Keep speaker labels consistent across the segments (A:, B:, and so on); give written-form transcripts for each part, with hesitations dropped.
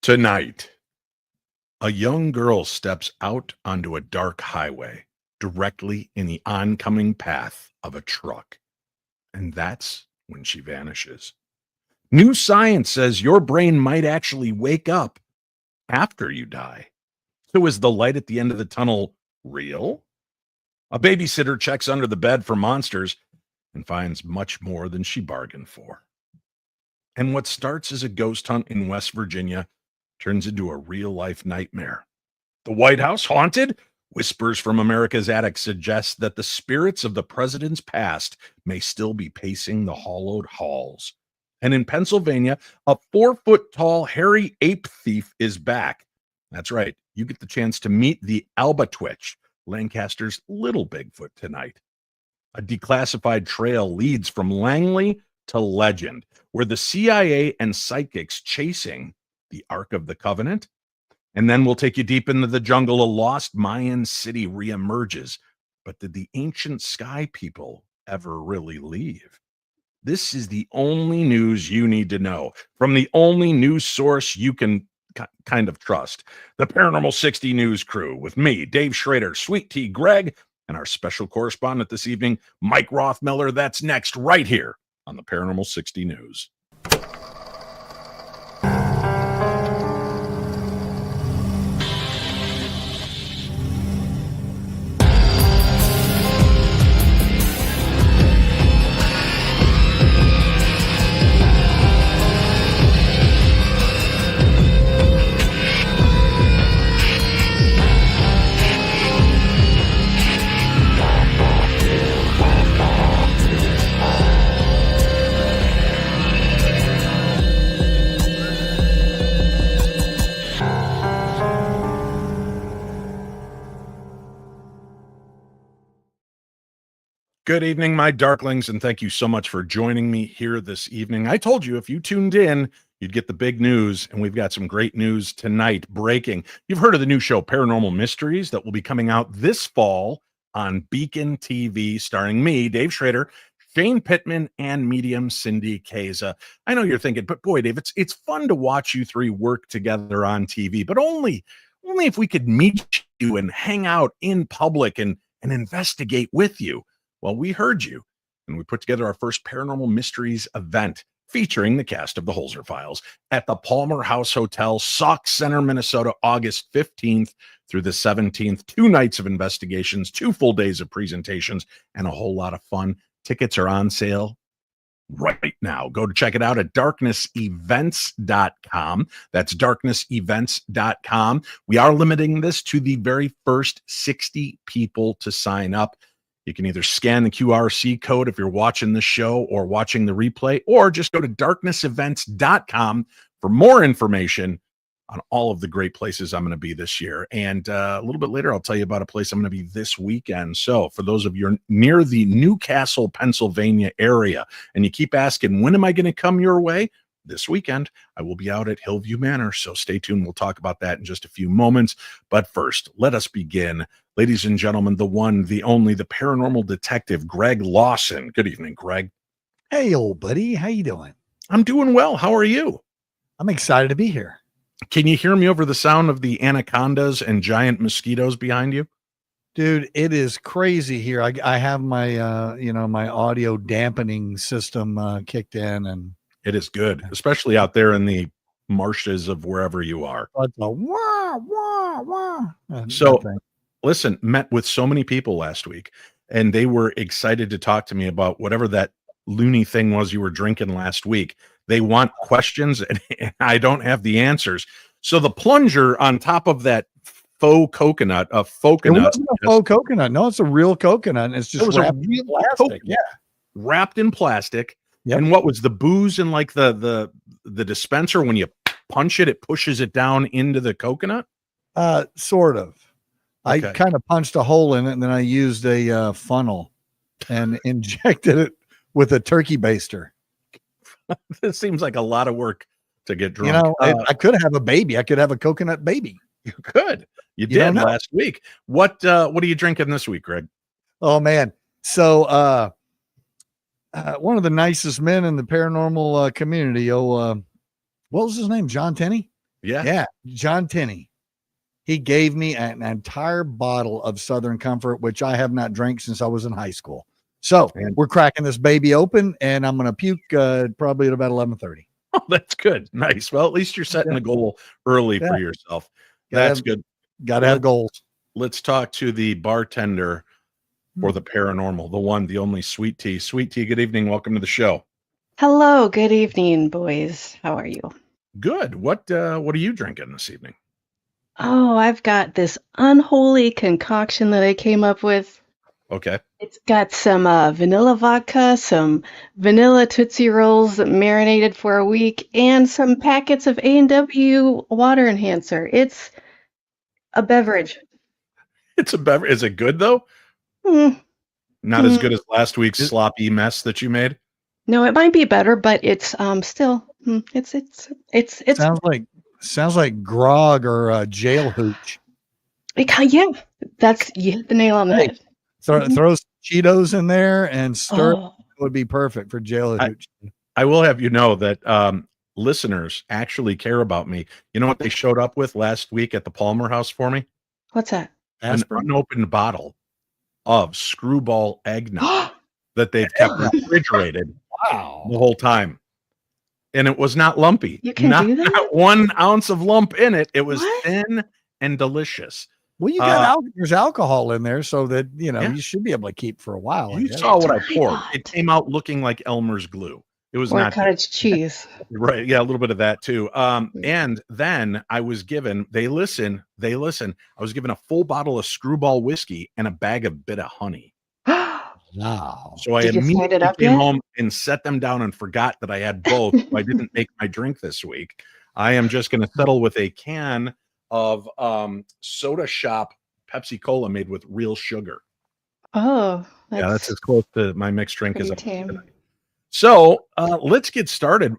A: Tonight, a young girl steps out onto a dark highway directly in the oncoming path of a truck. And that's when she vanishes. New science says your brain might actually wake up after you die. So is the light at the end of the tunnel real? A babysitter checks under the bed for monsters and finds much more than she bargained for. And what starts as a ghost hunt in West Virginia turns into a real-life nightmare. The White House haunted? Whispers from America's attic suggest that the spirits of the president's past may still be pacing the hollowed halls. And in Pennsylvania, a 4-foot-tall hairy ape thief is back. That's right. You get the chance to meet the Albatwitch, Lancaster's little Bigfoot, tonight. A declassified trail leads from Langley to Legend, where the CIA and psychics chasing the Ark of the Covenant. And then we'll take you deep into the jungle. A lost Mayan city reemerges. But did the ancient sky people ever really leave? This is the only news you need to know from the only news source you can kind of trust. The Paranormal 60 News crew with me, Dave Schrader, Sweet Tea Greg, and our special correspondent this evening, Mike Rothmiller. That's next right here on the Paranormal 60 News. Good evening, my darklings, and thank you so much for joining me here this evening. I told you if you tuned in, you'd get the big news, and we've got some great news tonight breaking. You've heard of the new show, Paranormal Mysteries, that will be coming out this fall on Beacon TV, starring me, Dave Schrader, Shane Pittman, and medium Cindy Kaza. I know you're thinking, but boy, Dave, it's fun to watch you three work together on TV, but only if we could meet you and hang out in public and investigate with you. Well, we heard you, and we put together our first Paranormal Mysteries event featuring the cast of the Holzer Files at the Palmer House Hotel, Sauk Center, Minnesota, August 15th through the 17th. 2 nights of investigations, 2 full days of presentations, and a whole lot of fun. Tickets are on sale right now. Go to check it out at darknessevents.com. That's darknessevents.com. We are limiting this to the very first 60 people to sign up. You can either scan the QRC code if you're watching the show or watching the replay, or just go to darknessevents.com for more information on all of the great places I'm going to be this year. And a little bit later, I'll tell you about a place I'm going to be this weekend. So for those of you near the Newcastle, Pennsylvania area, and you keep asking, when am I going to come your way? This weekend, I will be out at Hillview Manor, so stay tuned. We'll talk about that in just a few moments. But first, let us begin. Ladies and gentlemen, the one, the only, the paranormal detective, Greg Lawson. Good evening, Greg.
B: Hey, old buddy. How you doing?
A: I'm doing well. How are you?
B: I'm excited to be here.
A: Can you hear me over the sound of the anacondas and giant mosquitoes behind you?
B: Dude, it is crazy here. I have my, my audio dampening system kicked in, and
A: it is good, especially out there in the marshes of wherever you are.
B: It's a wah, wah, wah.
A: So, listen, met with so many people last week, and they were excited to talk to me about whatever that loony thing was you were drinking last week. They want questions, and I don't have the answers. So the plunger on top of that faux coconut,
B: It wasn't a faux coconut. No, it's a real coconut. And it's just wrapped in plastic. Yeah,
A: wrapped in plastic.
B: Yep.
A: And what was the booze in like the dispenser? When you punch it, it pushes it down into the coconut?
B: Sort of.
A: Okay.
B: I kind of punched a hole in it, and then I used a funnel and injected it with a turkey baster.
A: This seems like a lot of work to get drunk.
B: You know, I could have a baby. I could have a coconut baby.
A: You could. You did last week. What are you drinking this week, Greg?
B: Oh, man. So, one of the nicest men in the paranormal community. What was his name? John Tenney? Yeah. John Tenney. He gave me an entire bottle of Southern Comfort, which I have not drank since I was in high school. So we're cracking this baby open, and I'm going to puke probably at about 11:30.
A: Oh, that's good. Nice. Well, at least you're setting a goal early for yourself. That's good.
B: Got to have goals.
A: Let's talk to the bartender for the paranormal, the one, the only Sweet Tea. Sweet Tea, good evening. Welcome to the show.
C: Hello, good evening, boys. How are you?
A: Good. What are you drinking this evening?
C: Oh, I've got this unholy concoction that I came up with.
A: Okay.
C: It's got some vanilla vodka, some vanilla Tootsie Rolls marinated for a week, and some packets of A&W water enhancer. It's a beverage.
A: It's a beverage. Is it good though? Not as good as last week's sloppy mess that you made?
C: No, it might be better, but it's still it's
B: sounds like grog or jail hooch.
C: Yeah, you hit the nail on the head.
B: Throw some Cheetos in there and stir. It would be perfect for jail hooch.
A: I will have you know that listeners actually care about me. You know what they showed up with last week at the Palmer House for me?
C: What's that?
A: Aspirin? An unopened bottle of Screwball eggnog that they've kept refrigerated the whole time. And it was not lumpy.
C: You can do that?
A: Not 1 ounce of lump in it. It was thin and delicious.
B: Well, you got there's alcohol in there, so that you should be able to keep for a while.
A: You saw what I poured. It came out looking like Elmer's glue. It was not
C: cottage cheese.
A: Right. Yeah, a little bit of that too. And then I was given, they listen. I was given a full bottle of Screwball whiskey and a bag of bit of honey.
B: Wow.
A: So I immediately came home and set them down and forgot that I had both. So I didn't make my drink this week. I am just going to settle with a can of Soda Shop Pepsi Cola made with real sugar.
C: Oh,
A: that's as close to my mixed drink as I'm. So let's get started.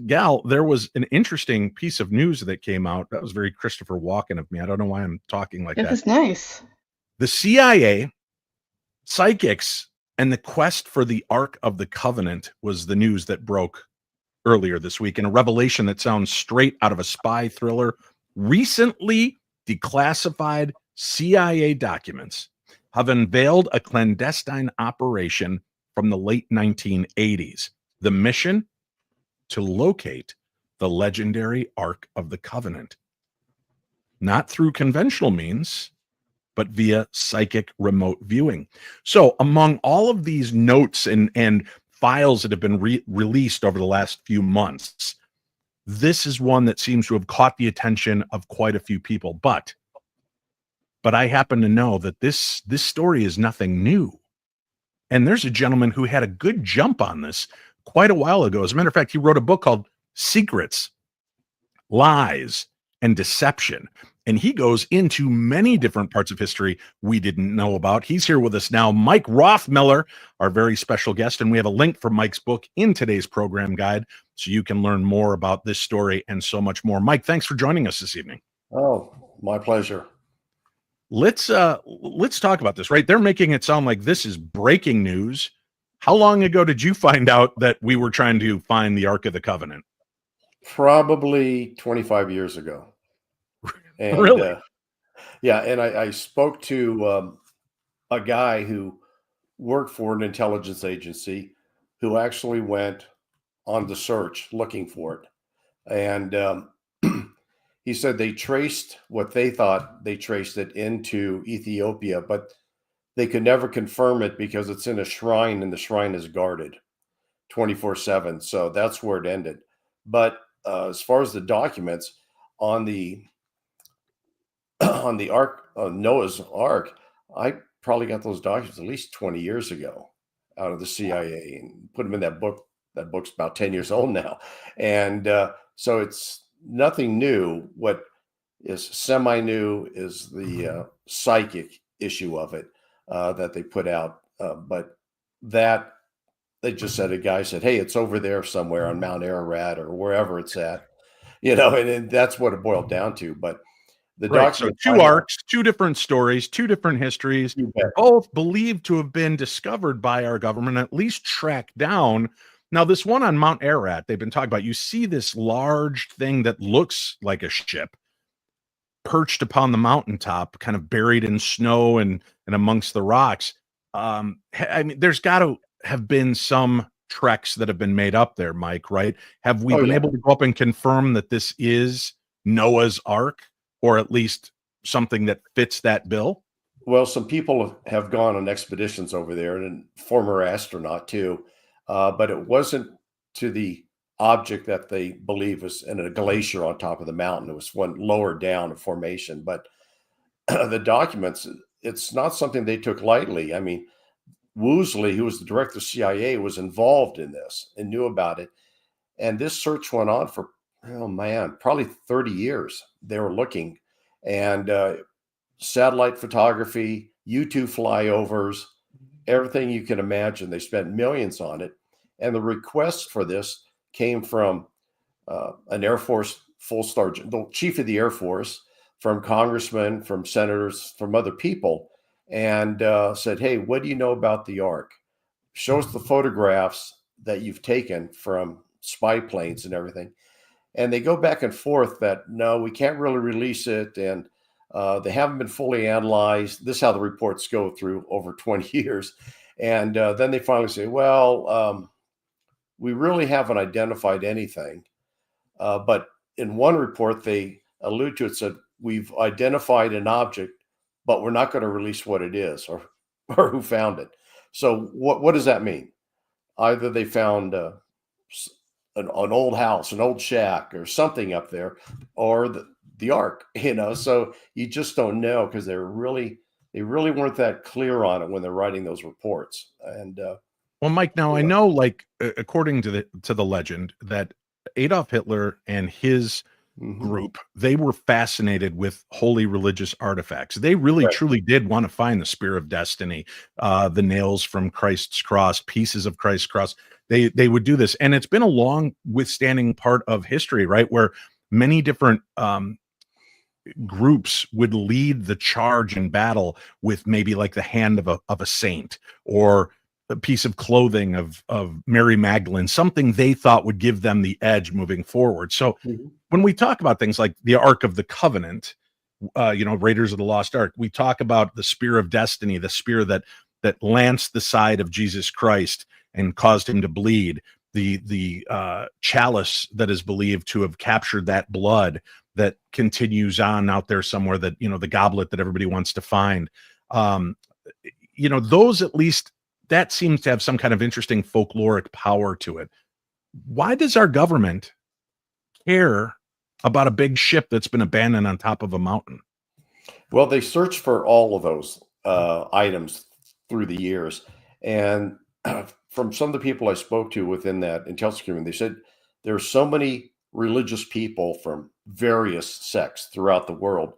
A: Gal, there was an interesting piece of news that came out. That was very Christopher Walken of me. I don't know why I'm talking like that.
C: It was nice.
A: The CIA, psychics, and the quest for the Ark of the Covenant was the news that broke earlier this week. And a revelation that sounds straight out of a spy thriller. Recently declassified CIA documents have unveiled a clandestine operation from the late 1980s. The mission? To locate the legendary Ark of the Covenant. Not through conventional means, but via psychic remote viewing. So among all of these notes and files that have been released over the last few months, this is one that seems to have caught the attention of quite a few people. But I happen to know that this story is nothing new. And there's a gentleman who had a good jump on this quite a while ago. As a matter of fact, he wrote a book called Secrets, Lies, and Deception. And he goes into many different parts of history we didn't know about. He's here with us now, Mike Rothmiller, our very special guest. And we have a link for Mike's book in today's program guide, so you can learn more about this story and so much more. Mike, thanks for joining us this evening.
D: Oh, my pleasure.
A: Let's talk about this, right? They're making it sound like this is breaking news. How long ago did you find out that we were trying to find the Ark of the Covenant?
D: Probably 25 years ago. And,
A: really?
D: Yeah. And I spoke to a guy who worked for an intelligence agency who actually went on the search looking for it. And he said they traced what they thought they traced it into Ethiopia, but they could never confirm it because it's in a shrine and the shrine is guarded 24/7. So that's where it ended. But as far as the documents on the Ark, Noah's Ark, I probably got those documents at least 20 years ago out of the CIA and put them in that book. That book's about 10 years old now. And so it's nothing new. What is semi-new is the psychic issue of it that they put out. But that, they just said, a guy said, hey, it's over there somewhere on Mount Ararat or wherever it's at, and that's what it boiled down to. But the document,
A: so two arcs, two different stories, two different histories, both believed to have been discovered by our government, at least tracked down. Now, this one on Mount Ararat, they've been talking about, you see this large thing that looks like a ship perched upon the mountaintop, kind of buried in snow and amongst the rocks. I mean, there's got to have been some treks that have been made up there, Mike, right? Have we been able to go up and confirm that this is Noah's Ark, or at least something that fits that bill?
D: Well, some people have gone on expeditions over there, and a former astronaut too, but it wasn't to the object that they believe was in a glacier on top of the mountain. It was one lower down a formation, but the documents, it's not something they took lightly. I mean, Woosley, who was the director of CIA, was involved in this and knew about it. And this search went on for, oh man, probably 30 years. They were looking, and satellite photography, U-2 flyovers, everything you can imagine. They spent millions on it. And the request for this came from an Air Force full sergeant, the chief of the Air Force, from congressmen, from senators, from other people, and said, hey, what do you know about the Ark? Show us the photographs that you've taken from spy planes and everything. And they go back and forth that, no, we can't really release it. And they haven't been fully analyzed. This is how the reports go through over 20 years. And then they finally say, well, we really haven't identified anything. But in one report, they allude to it, said, we've identified an object, but we're not going to release what it is or who found it. So what does that mean? Either they found an old house, an old shack or something up there, or the Ark, so you just don't know, because they really weren't that clear on it when they're writing those reports. And
A: well, Mike, now I know, like, according to the legend, that Adolf Hitler and his group, they were fascinated with holy religious artifacts. They really truly did want to find the spear of destiny, the nails from Christ's cross, pieces of Christ's cross. They would do this, and it's been a long withstanding part of history, right, where many different groups would lead the charge in battle with maybe like the hand of a saint, or a piece of clothing of Mary Magdalene, something they thought would give them the edge moving forward. So when we talk about things like the Ark of the Covenant, Raiders of the Lost Ark, we talk about the spear of destiny, the spear that lanced the side of Jesus Christ and caused him to bleed, the chalice that is believed to have captured that blood that continues on out there somewhere, that, the goblet that everybody wants to find. Those, at least, that seems to have some kind of interesting folkloric power to it. Why does our government care about a big ship that's been abandoned on top of a mountain?
D: Well, they searched for all of those items through the years. And from some of the people I spoke to within that intelligence community, they said there are so many religious people from various sects throughout the world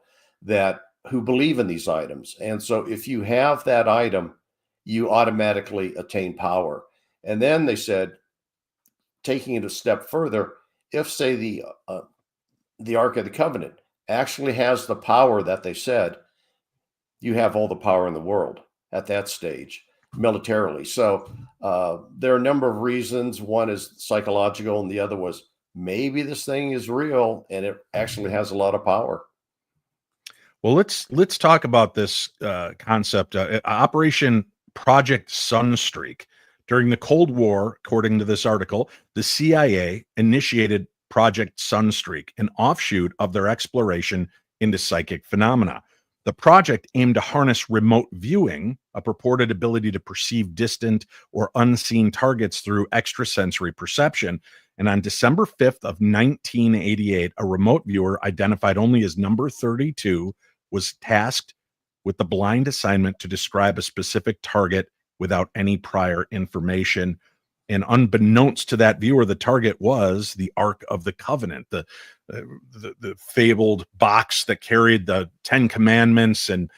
D: who believe in these items. And so if you have that item, you automatically attain power. And then they said, taking it a step further, if, say, the Ark of the Covenant actually has the power that they said, you have all the power in the world at that stage, militarily. So there are a number of reasons. One is psychological, and the other was, maybe this thing is real and it actually has a lot of power.
A: Well, let's talk about this concept, Operation Project Sunstreak. During the Cold War, according to this article, the CIA initiated Project Sunstreak, an offshoot of their exploration into psychic phenomena. The project aimed to harness remote viewing, a purported ability to perceive distant or unseen targets through extrasensory perception. And on December 5th of 1988, a remote viewer identified only as number 32 was tasked with the blind assignment to describe a specific target without any prior information. And unbeknownst to that viewer, the target was the Ark of the Covenant, the fabled box that carried the 10 Commandments and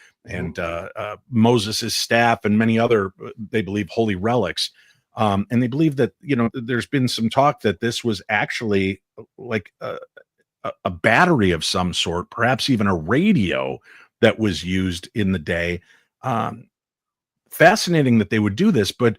A: Moses' staff and many other, they believe, holy relics. And they believe that, there's been some talk that this was actually like a battery of some sort, perhaps even a radio that was used in the day. Fascinating that they would do this, but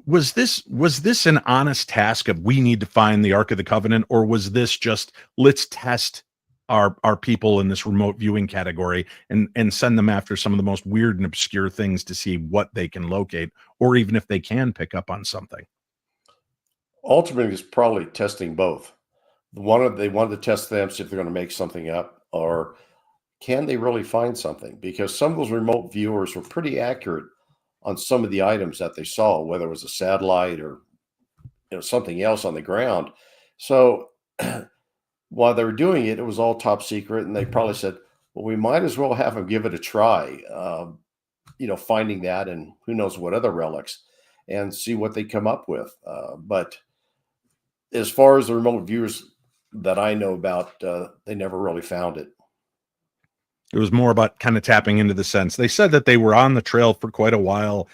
A: Was this an honest task of we need to find the Ark of the Covenant, or was this just let's test our people in this remote viewing category and send them after some of the most weird and obscure things to see what they can locate, or even if they can pick up on something?
D: Ultimately, it's probably testing both. They wanted to test them, see if they're going to make something up, or can they really find something? Because some of those remote viewers were pretty accurate on some of the items that they saw, whether it was a satellite or something else on the ground. So while they were doing it, it was all top secret, and they probably said, "Well, we might as well have them give it a try." Finding that, and who knows what other relics, and see what they come up with. But as far as the remote viewers that I know about, they never really found it.
A: It was more about kind of tapping into the sense. They said that they were on the trail for quite a while.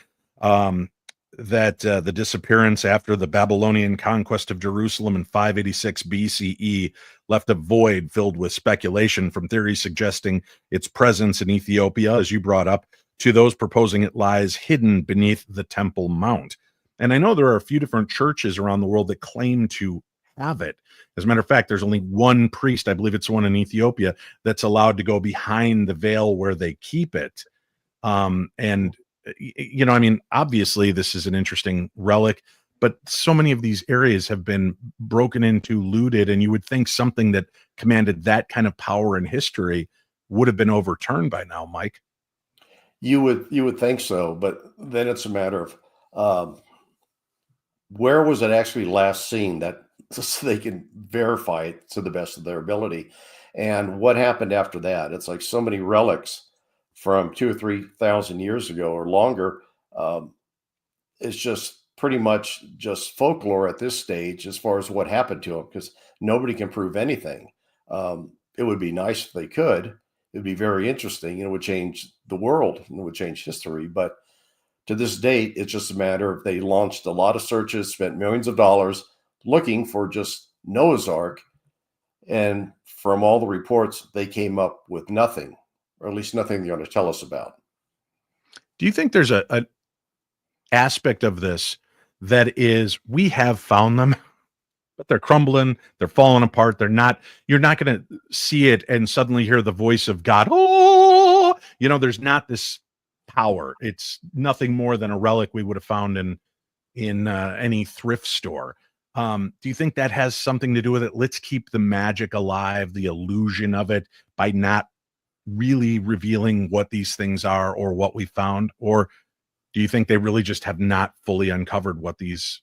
A: That the disappearance after the Babylonian conquest of Jerusalem in 586 BCE left a void filled with speculation, from theories suggesting its presence in Ethiopia, as you brought up, to those proposing it lies hidden beneath the Temple Mount. And I know there are a few different churches around the world that claim to have it. As a matter of fact, there's only one priest, I believe it's one in Ethiopia, that's allowed to go behind the veil where they keep it. Obviously this is an interesting relic, but so many of these areas have been broken into, looted, and you would think something that commanded that kind of power in history would have been overturned by now, Mike.
D: You would think so, but then it's a matter of where was it actually last seen, that so they can verify it to the best of their ability, and what happened after that. It's like so many relics from 2,000 or 3,000 years ago or longer. It's just pretty much just folklore at this stage as far as what happened to them, because nobody can prove anything. It would be nice if they could. It would be very interesting, and it would change the world, and it would change history. But to this date, it's just a matter of they launched a lot of searches, spent millions of dollars looking for just Noah's Ark, and from all the reports, they came up with nothing, or at least nothing they're going to tell us about.
A: Do you think there's an aspect of this that is, we have found them, but they're crumbling, they're falling apart, you're not going to see it and suddenly hear the voice of God? Oh, there's not this power. It's nothing more than a relic we would have found in any thrift store. Do you think that has something to do with it? Let's keep the magic alive, the illusion of it, by not really revealing what these things are or what we found? Or do you think they really just have not fully uncovered what these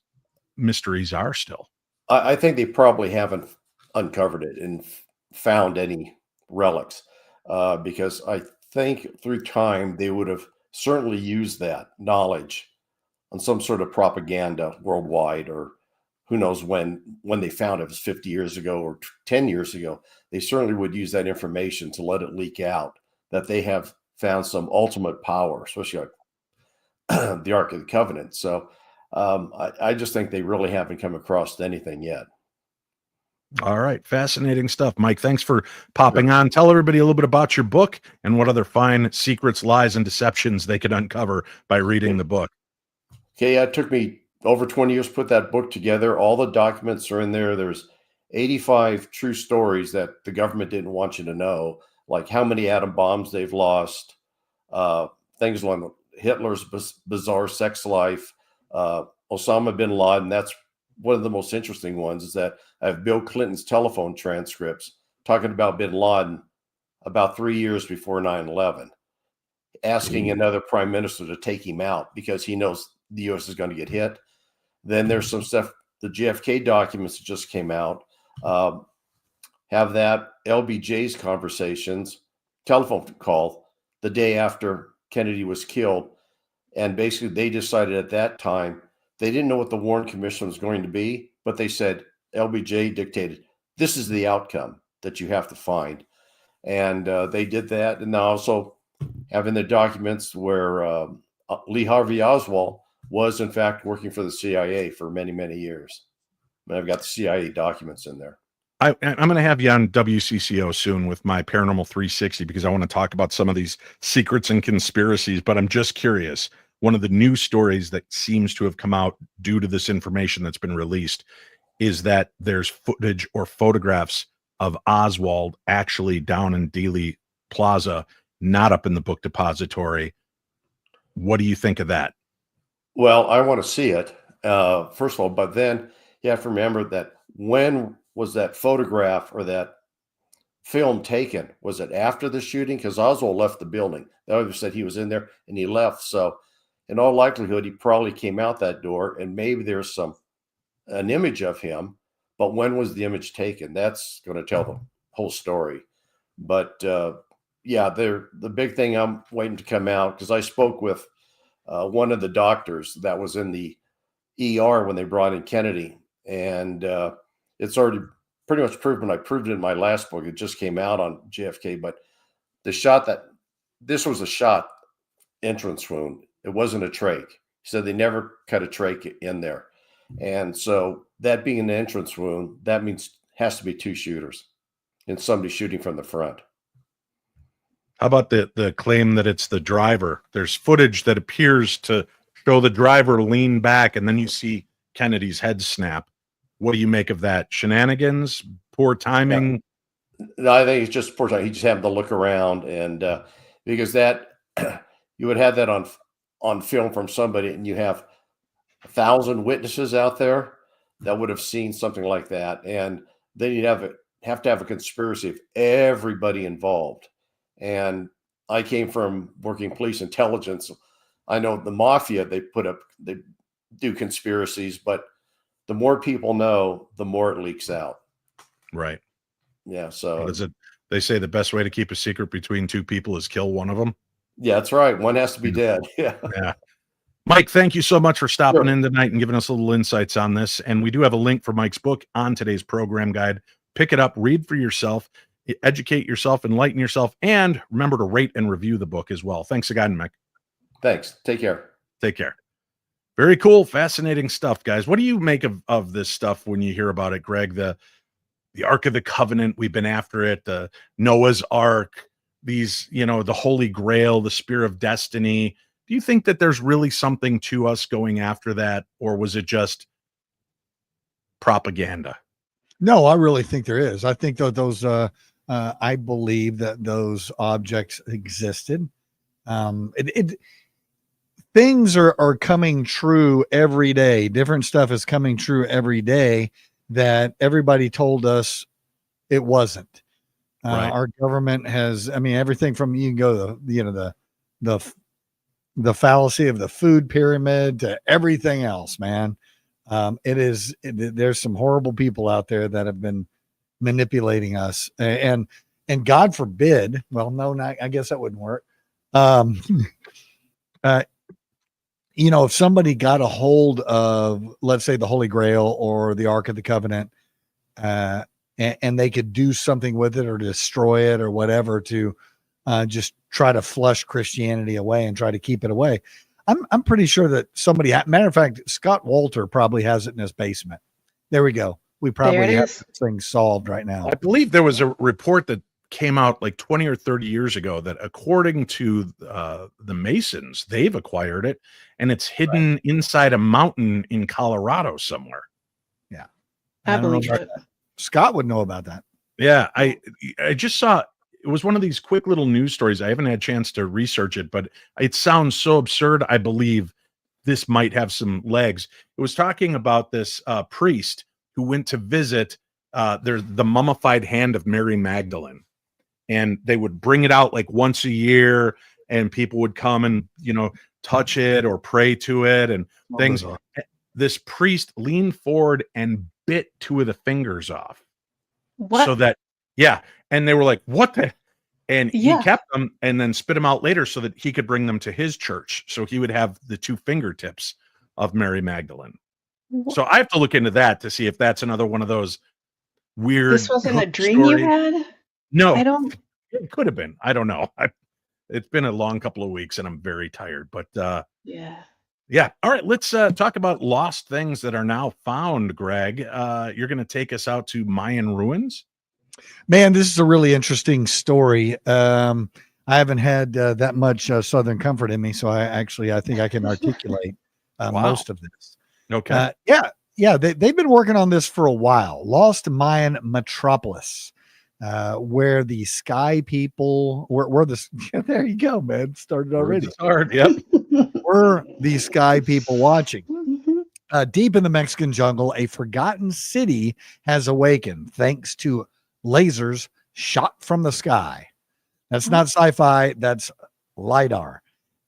A: mysteries are still?
D: I think they probably haven't uncovered it and found any relics, because I think through time they would have certainly used that knowledge on some sort of propaganda worldwide, or who knows when they found it. If it was 50 years ago or 10 years ago, they certainly would use that information to let it leak out that they have found some ultimate power, especially like the Ark of the Covenant. So I just think they really haven't come across anything yet.
A: All right. Fascinating stuff, Mike. Thanks for popping on. Tell everybody a little bit about your book and what other fine secrets, lies, and deceptions they could uncover by reading the book.
D: Okay. It took me over 20 years to put that book together. All the documents are in there. There's 85 true stories that the government didn't want you to know, like how many atom bombs they've lost, things like Hitler's bizarre sex life, Osama bin Laden. That's one of the most interesting ones, is that I have Bill Clinton's telephone transcripts talking about bin Laden about 3 years before 9/11, asking another prime minister to take him out because he knows the U.S. is going to get hit. Then there's some stuff, the JFK documents that just came out, have that LBJ's conversations, telephone call the day after Kennedy was killed. And basically they decided at that time, they didn't know what the Warren Commission was going to be, but they said, LBJ dictated, this is the outcome that you have to find. And they did that. And also having the documents where Lee Harvey Oswald was in fact working for the CIA for many, many years. And I've got the CIA documents in there.
A: I'm going to have you on WCCO soon with my Paranormal 360, because I want to talk about some of these secrets and conspiracies, but I'm just curious. one of the new stories that seems to have come out due to this information that's been released is that there's footage or photographs of Oswald actually down in Dealey Plaza, not up in the book depository. What do you think of that?
D: Well, I want to see it, first of all, but then you have to remember that when was that photograph or that film taken? Was it after the shooting? Because Oswald left the building. The other said he was in there and he left. So in all likelihood, he probably came out that door, and maybe there's an image of him. But when was the image taken? That's going to tell the whole story. But yeah, the big thing I'm waiting to come out, because I spoke with one of the doctors that was in the ER when they brought in Kennedy, and it's already pretty much proven. I proved it in my last book. It just came out on JFK, but this was a shot entrance wound. It wasn't a trach. He said they never cut a trach in there. And so that being an entrance wound, that means has to be two shooters and somebody shooting from the front.
A: How about the claim that it's the driver? There's footage that appears to show the driver lean back, and then you see Kennedy's head snap. What do you make of that? Shenanigans? Poor timing?
D: Yeah. No, I think it's just poor timing. He just happened to look around, and because that you would have that on film from somebody, and you have 1,000 witnesses out there that would have seen something like that, and then you'd have to have a conspiracy of everybody involved. And I came from working police intelligence. I know the mafia, they do conspiracies, but the more people know, the more it leaks out.
A: Right.
D: Yeah. So
A: what is it? They say the best way to keep a secret between two people is kill one of them.
D: Yeah, that's right. One has to be dead. Yeah.
A: Yeah. Mike, thank you so much for stopping in tonight and giving us a little insights on this. And we do have a link for Mike's book on today's program guide. Pick it up, read for yourself, educate yourself, enlighten yourself, and remember to rate and review the book as well. Thanks again, Mike.
D: Thanks. Take care.
A: Take care. Very cool, fascinating stuff, guys. What do you make of this stuff when you hear about it, Greg? The Ark of the Covenant, we've been after it, the Noah's Ark, these, the Holy Grail, the Spear of Destiny. Do you think that there's really something to us going after that, or was it just propaganda?
B: No, I really think there is. I think that those, I believe that those objects existed. Things are coming true every day. Different stuff is coming true every day that everybody told us it wasn't.
A: Right.
B: Our government has, everything from, you can go to, the fallacy of the food pyramid to everything else, man. There's some horrible people out there that have been manipulating us, and God forbid, well, no, not, I guess that wouldn't work. If somebody got a hold of, let's say, the Holy Grail or the Ark of the Covenant, and they could do something with it or destroy it or whatever to just try to flush Christianity away and try to keep it away, I'm pretty sure that somebody, matter of fact, Scott Walter probably has it in his basement. There we go. We probably have this thing solved right now.
A: I believe there was a report that came out like 20 or 30 years ago that according to the Masons, they've acquired it and it's hidden inside a mountain in Colorado somewhere.
B: Yeah.
C: I believe it.
B: Scott would know about that.
A: Yeah. I just saw, it was one of these quick little news stories. I haven't had a chance to research it, but it sounds so absurd. I believe this might have some legs. It was talking about this priest who went to visit the mummified hand of Mary Magdalene. And they would bring it out like once a year, and people would come and, touch it or pray to it and things. This priest leaned forward and bit two of the fingers off.
C: What?
A: So that, yeah. And they were like, what the? And he kept them and then spit them out later so that he could bring them to his church. So he would have the two fingertips of Mary Magdalene. So I have to look into that to see if that's another one of those weird.
C: This wasn't a dream you had?
A: No,
C: I don't.
A: It could have been. I don't know. It's been a long couple of weeks and I'm very tired, but yeah. All right. Let's talk about lost things that are now found. Greg, you're going to take us out to Mayan ruins.
B: Man, this is a really interesting story. I I haven't had that much Southern comfort in me, so I think I can articulate
A: Wow.
B: most of this.
A: Okay.
B: They've been working on this for a while. Lost Mayan metropolis, where the sky people were the there you go, man. Started already.
A: Hard. Yep.
B: Were the sky people watching?
C: Mhm.
B: Deep in the Mexican jungle, a forgotten city has awakened thanks to lasers shot from the sky. That's not sci-fi. That's LiDAR.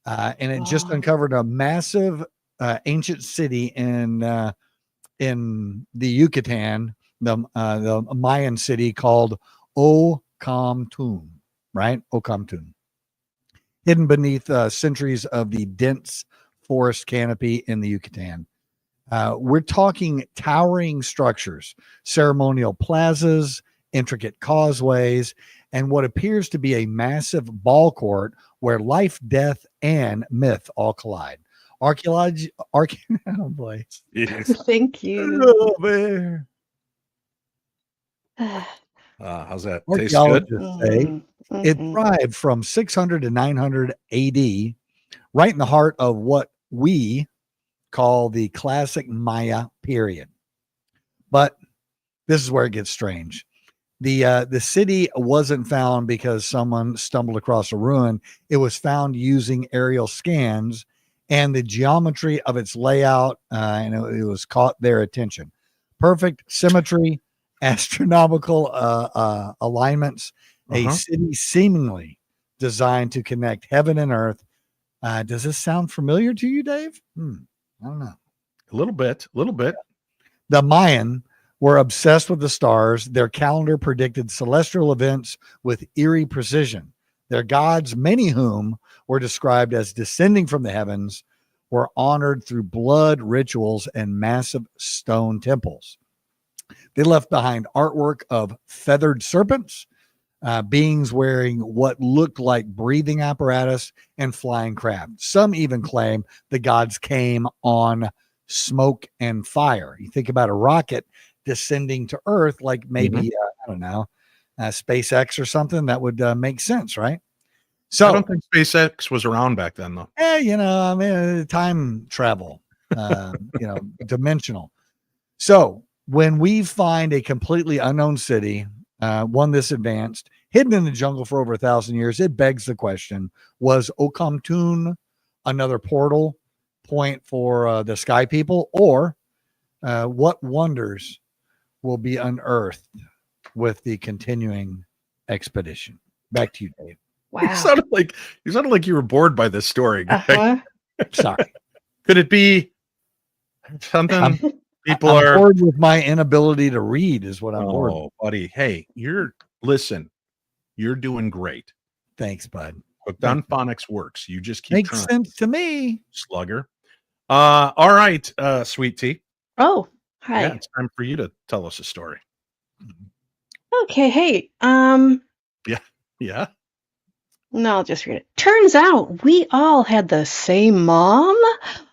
B: And it just
C: Wow.
B: uncovered a massive ancient city in the Yucatan, the Mayan city called Ocamtun, right? Ocamtun. Hidden beneath centuries of the dense forest canopy in the Yucatan. We're talking towering structures, ceremonial plazas, intricate causeways, and what appears to be a massive ball court where life, death, and myth all collide. Archaeology, oh boy.
C: Thank you.
B: Oh, man.
A: How's that? Taste good?
B: Archaeologists say it
C: Mm-mm.
B: thrived from 600 to 900 AD, right in the heart of what we call the classic Maya period. But this is where it gets strange. The city wasn't found because someone stumbled across a ruin. It was found using aerial scans, and the geometry of its layout, and it was caught their attention. Perfect symmetry, astronomical alignments, a city seemingly designed to connect heaven and earth. Does this sound familiar to you, Dave? I don't know.
A: A little bit.
B: The Mayan were obsessed with the stars. Their calendar predicted celestial events with eerie precision. Their gods, many whom were described as descending from the heavens, were honored through blood rituals and massive stone temples. They left behind artwork of feathered serpents, beings wearing what looked like breathing apparatus, and flying craft. Some even claim the gods came on smoke and fire. You think about a rocket descending to Earth, like maybe, I don't know, SpaceX or something, that would make sense, right? So
A: I don't think SpaceX was around back then, though.
B: I mean, time travel, dimensional. So when we find a completely unknown city, one this advanced, hidden in the jungle for over 1,000 years, it begs the question: was Ocamtun another portal point for the sky people, or what wonders will be unearthed with the continuing expedition? Back to you, Dave.
C: Wow.
A: You sounded like you were bored by this story.
C: Uh-huh.
B: Sorry.
A: Could it be something people
B: I'm
A: are
B: bored with my inability to read is what I'm bored with.
A: Oh, buddy. Hey, you're doing great.
B: Thanks, bud.
A: Hooked on Phonics works. You just keep
B: Makes
A: trying,
B: sense to me.
A: slugger. All right, Sweet Tea.
C: Oh, hi.
A: Yeah, it's time for you to tell us a story.
C: Okay, hey.
A: Yeah.
C: No, I'll just read it. Turns out we all had the same mom.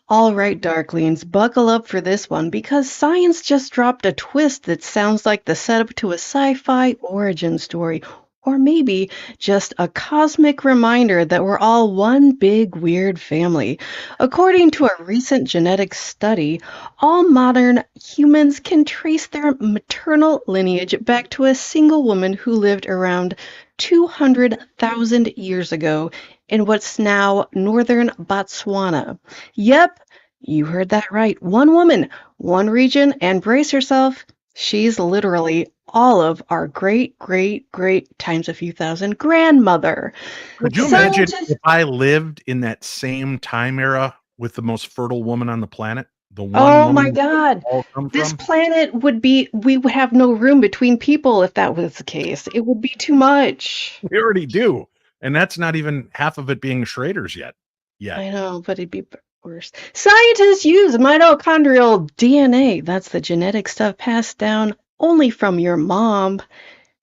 C: All right, Darklings, buckle up for this one because science just dropped a twist that sounds like the setup to a sci-fi origin story. Or maybe just a cosmic reminder that we're all one big weird family. According to a recent genetic study, all modern humans can trace their maternal lineage back to a single woman who lived around 200,000 years ago in what's now northern Botswana. Yep, you heard that right. One woman, one region, and brace yourself, she's literally all of our great times a few thousand grandmother.
A: Could you imagine if I lived in that same time era with the most fertile woman on the planet? The one
C: Oh my
A: woman
C: God.
A: all come
C: This
A: from?
C: planet we would have no room between people if that was the case. It would be too much.
A: We already do. And that's not even half of it being Schrader's yet.
C: I know, but it'd be worse. Scientists use mitochondrial DNA. That's the genetic stuff passed down only from your mom.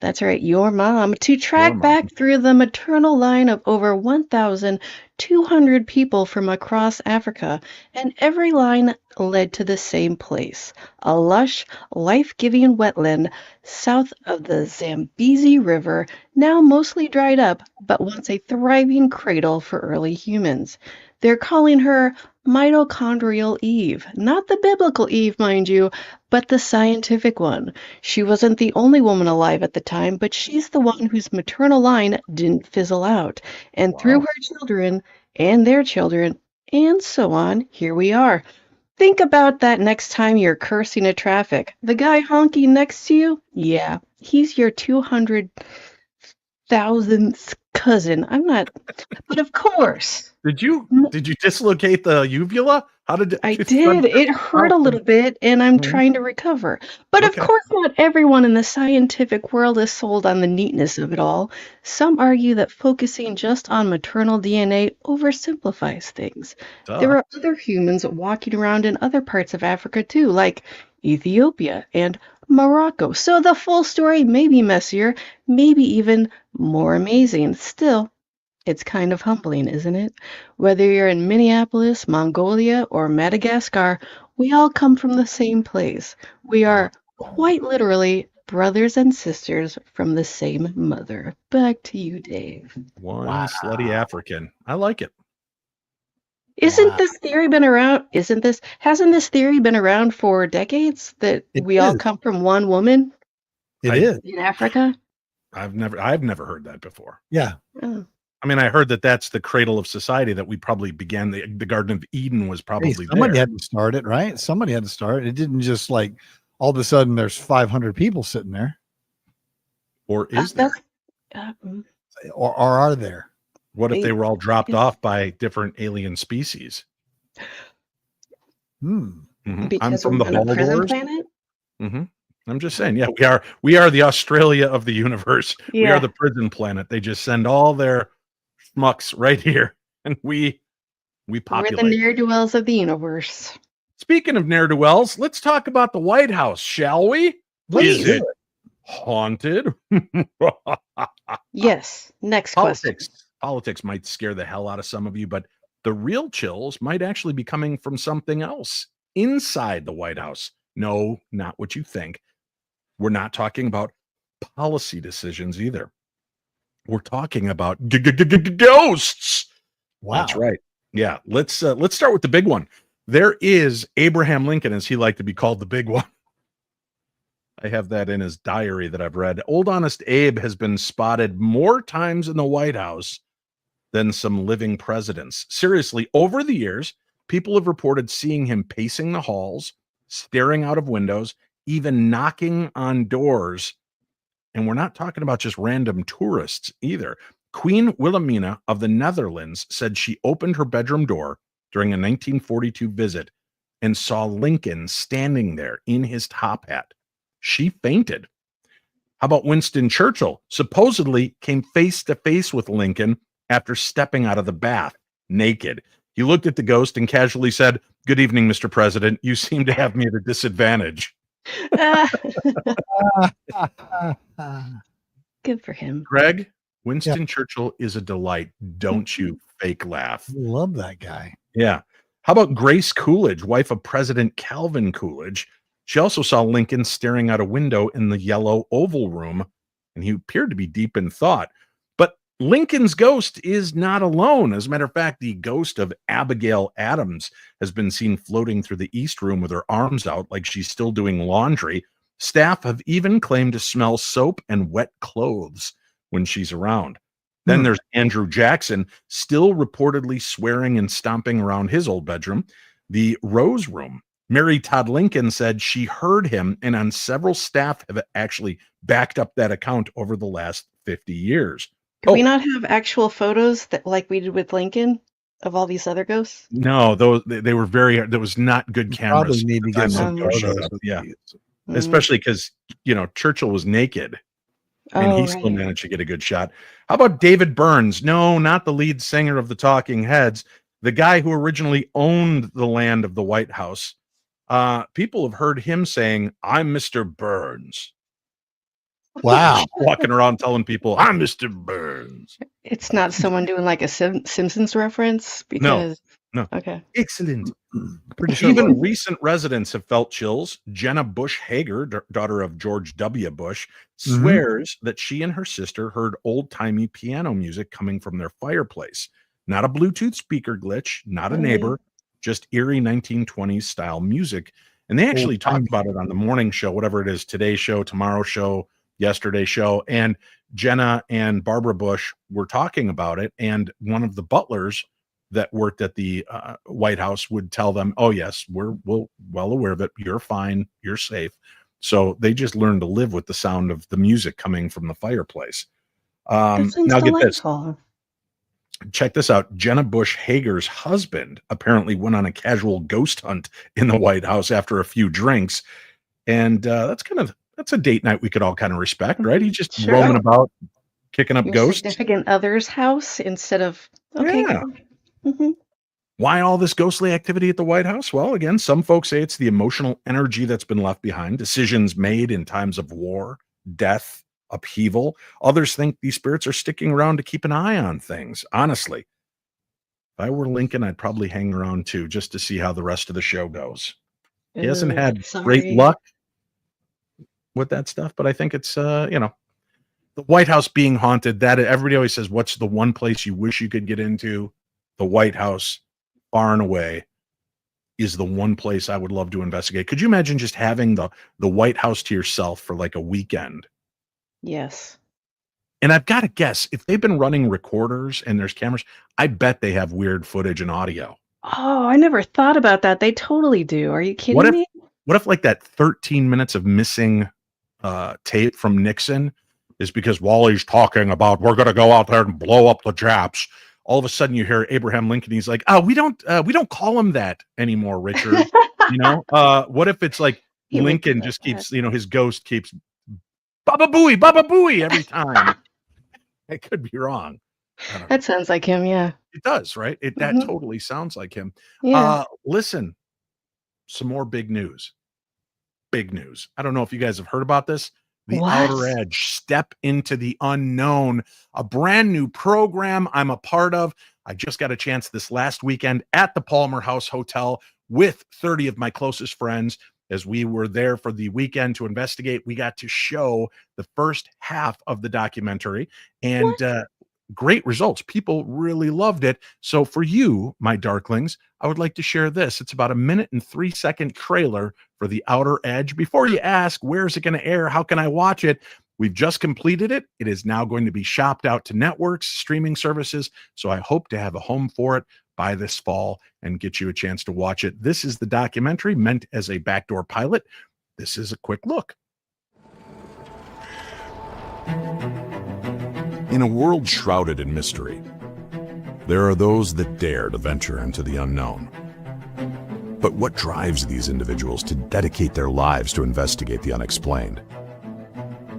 C: That's right, your mom. To track back through the maternal line of over 1,000 200 people from across Africa, and every line led to the same place, a lush, life-giving wetland south of the Zambezi River, now mostly dried up, but once a thriving cradle for early humans. They're calling her Mitochondrial Eve, not the biblical Eve, mind you, but the scientific one. She wasn't the only woman alive at the time, but she's the one whose maternal line didn't fizzle out. And through her children and their children, and so on, here we are. Think about that next time you're cursing at traffic. The guy honking next to you? Yeah, he's your 200,000th cousin. I'm not, but of course.
A: Did you dislocate the uvula? How did
C: I did. It hurt a little bit, and I'm trying to recover. But of course, not everyone in the scientific world is sold on the neatness of it all. Some argue that focusing just on maternal DNA oversimplifies things. There are other humans walking around in other parts of Africa too, like Ethiopia and Morocco. So the full story may be messier, maybe even more amazing. Still, it's kind of humbling, isn't it? Whether you're in Minneapolis, Mongolia, or Madagascar, we all come from the same place. We are quite literally brothers and sisters from the same mother. Back to you, Dave.
A: One slutty African. I like it.
C: Isn't this theory been around? Hasn't this theory been around for decades that we all come from one woman?
B: It is
C: in Africa.
A: I've never heard that before.
B: Yeah.
C: Oh.
A: I mean, I heard that that's the cradle of society, that we probably began. The Garden of Eden was probably
B: somebody had to start it, right? Somebody had to start it. It didn't just like all of a sudden there's 500 people sitting there.
A: Or is there?
B: Or are there?
A: What if they were all dropped off by different alien species?
C: Because
A: I'm from the
C: we're on a prison
A: Baldors.
C: planet?
A: I'm just saying, yeah, we are the Australia of the universe. We
C: Yeah.
A: are the prison planet. They just send all their schmucks right here, and we
C: We're
A: populate.
C: the ne'er-do-wells of the universe.
A: Speaking of ne'er-do-wells, let's talk about the White House, shall we? Is it haunted?
C: Yes. Next question.
A: Politics might scare the hell out of some of you, but the real chills might actually be coming from something else inside the White House. No, not what you think. We're not talking about policy decisions either. We're talking about ghosts.
B: Wow.
A: That's right. Yeah. Let's start with the big one. There is Abraham Lincoln, as he liked to be called, the big one. I have that in his diary that I've read. Old Honest Abe has been spotted more times in the White House than some living presidents. Seriously, over the years, people have reported seeing him pacing the halls, staring out of windows, even knocking on doors. And we're not talking about just random tourists either. Queen Wilhelmina of the Netherlands said she opened her bedroom door during a 1942 visit and saw Lincoln standing there in his top hat. She fainted. How about Winston Churchill? Supposedly came face to face with Lincoln after stepping out of the bath naked. He looked at the ghost and casually said, "Good evening, Mr. President. You seem to have me at a disadvantage."
C: Good for him.
A: Greg, Winston Churchill is a delight. Don't you fake laugh.
B: Love that guy.
A: Yeah. How about Grace Coolidge, wife of President Calvin Coolidge? She also saw Lincoln staring out a window in the yellow Oval Room, and he appeared to be deep in thought. But Lincoln's ghost is not alone. As a matter of fact, the ghost of Abigail Adams has been seen floating through the East Room with her arms out like she's still doing laundry. Staff have even claimed to smell soap and wet clothes when she's around. Then there's Andrew Jackson, still reportedly swearing and stomping around his old bedroom. The Rose Room. Mary Todd Lincoln said she heard him, and on several staff have actually backed up that account over the last 50 years.
C: Could we not have actual photos that, like we did with Lincoln, of all these other ghosts?
A: No, they were there was not good cameras.
B: Probably need to get some photos.
A: Showed up. Yeah. Especially because, Churchill was naked. And he still managed to get a good shot. How about David Burns? No, not the lead singer of the Talking Heads. The guy who originally owned the land of the White House. People have heard him saying, "I'm Mr. Burns."
B: Wow.
A: Walking around telling people, I'm Mr. Burns.
C: It's not someone doing like a Simpsons reference
A: No.
C: because okay.
A: Excellent.
B: Pretty sure.
A: Even recent residents have felt chills. Jenna Bush Hager, daughter of George W. Bush, swears that she and her sister heard old-timey piano music coming from their fireplace. Not a Bluetooth speaker glitch, not a neighbor, just eerie 1920s style music. And they actually talked about it on the morning show, whatever it is, today's show, tomorrow's show, yesterday's show. And Jenna and Barbara Bush were talking about it. And one of the butlers that worked at the White House would tell them, oh, yes, we're well aware of it. You're fine. You're safe. So they just learned to live with the sound of the music coming from the fireplace. Now get this. Check this out. Jenna Bush Hager's husband apparently went on a casual ghost hunt in the White House after a few drinks. And that's a date night we could all kind of respect, right? He's just roaming about, kicking up ghosts.
C: Significant other's house instead of
A: Why all this ghostly activity at the White House? Well, again, some folks say it's the emotional energy that's been left behind, decisions made in times of war, death, upheaval. Others think these spirits are sticking around to keep an eye on things. Honestly, if I were Lincoln, I'd probably hang around too, just to see how the rest of the show goes. He hasn't had great luck with that stuff, but I think it's, the White House being haunted, that everybody always says, what's the one place you wish you could get into? The White House, far and away, is the one place I would love to investigate. Could you imagine just having the White House to yourself for like a weekend?
C: Yes.
A: And I've got to guess, if they've been running recorders and there's cameras, I bet they have weird footage and audio.
C: Oh, I never thought about that. They totally do. Are you kidding me?
A: What if like that 13 minutes of missing tape from Nixon is because Wally's talking about we're going to go out there and blow up the Japs. All of a sudden you hear Abraham Lincoln. He's like, oh, we don't call him that anymore, Richard. What if it's like Lincoln just keeps, his ghost keeps Baba Booey every time. I could be wrong.
C: That sounds like him. Yeah,
A: it does. Right. That totally sounds like him.
C: Yeah.
A: Listen, some more big news. Big news. I don't know if you guys have heard about this. The Outer Edge, Step into the Unknown, a brand new program I'm a part of. I just got a chance this last weekend at the Palmer House Hotel with 30 of my closest friends. As we were there for the weekend to investigate, we got to show the first half of the documentary, and great results. People really loved it. So for you, my darklings, I would like to share this. It's about a 1.3-second trailer for The Outer Edge. Before you ask, where's it going to air? How can I watch it? We've just completed it. It is now going to be shopped out to networks, streaming services. So I hope to have a home for it by this fall and get you a chance to watch it. This is the documentary meant as a backdoor pilot. This is a quick look.
E: In a world shrouded in mystery, there are those that dare to venture into the unknown. But what drives these individuals to dedicate their lives to investigate the unexplained?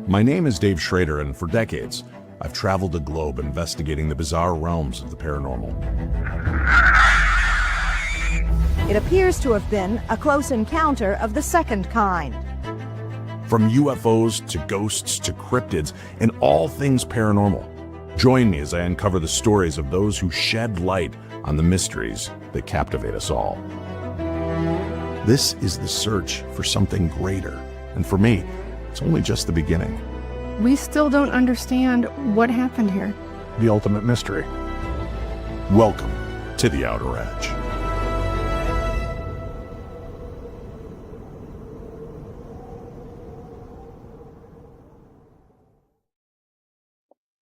E: My name is Dave Schrader, and for decades, I've traveled the globe investigating the bizarre realms of the paranormal.
F: It appears to have been a close encounter of the second kind.
E: From UFOs to ghosts to cryptids and all things paranormal. Join me as I uncover the stories of those who shed light on the mysteries that captivate us all. This is the search for something greater, and for me, it's only just the beginning.
G: We still don't understand what happened here.
A: The ultimate mystery.
E: Welcome to The Outer Edge.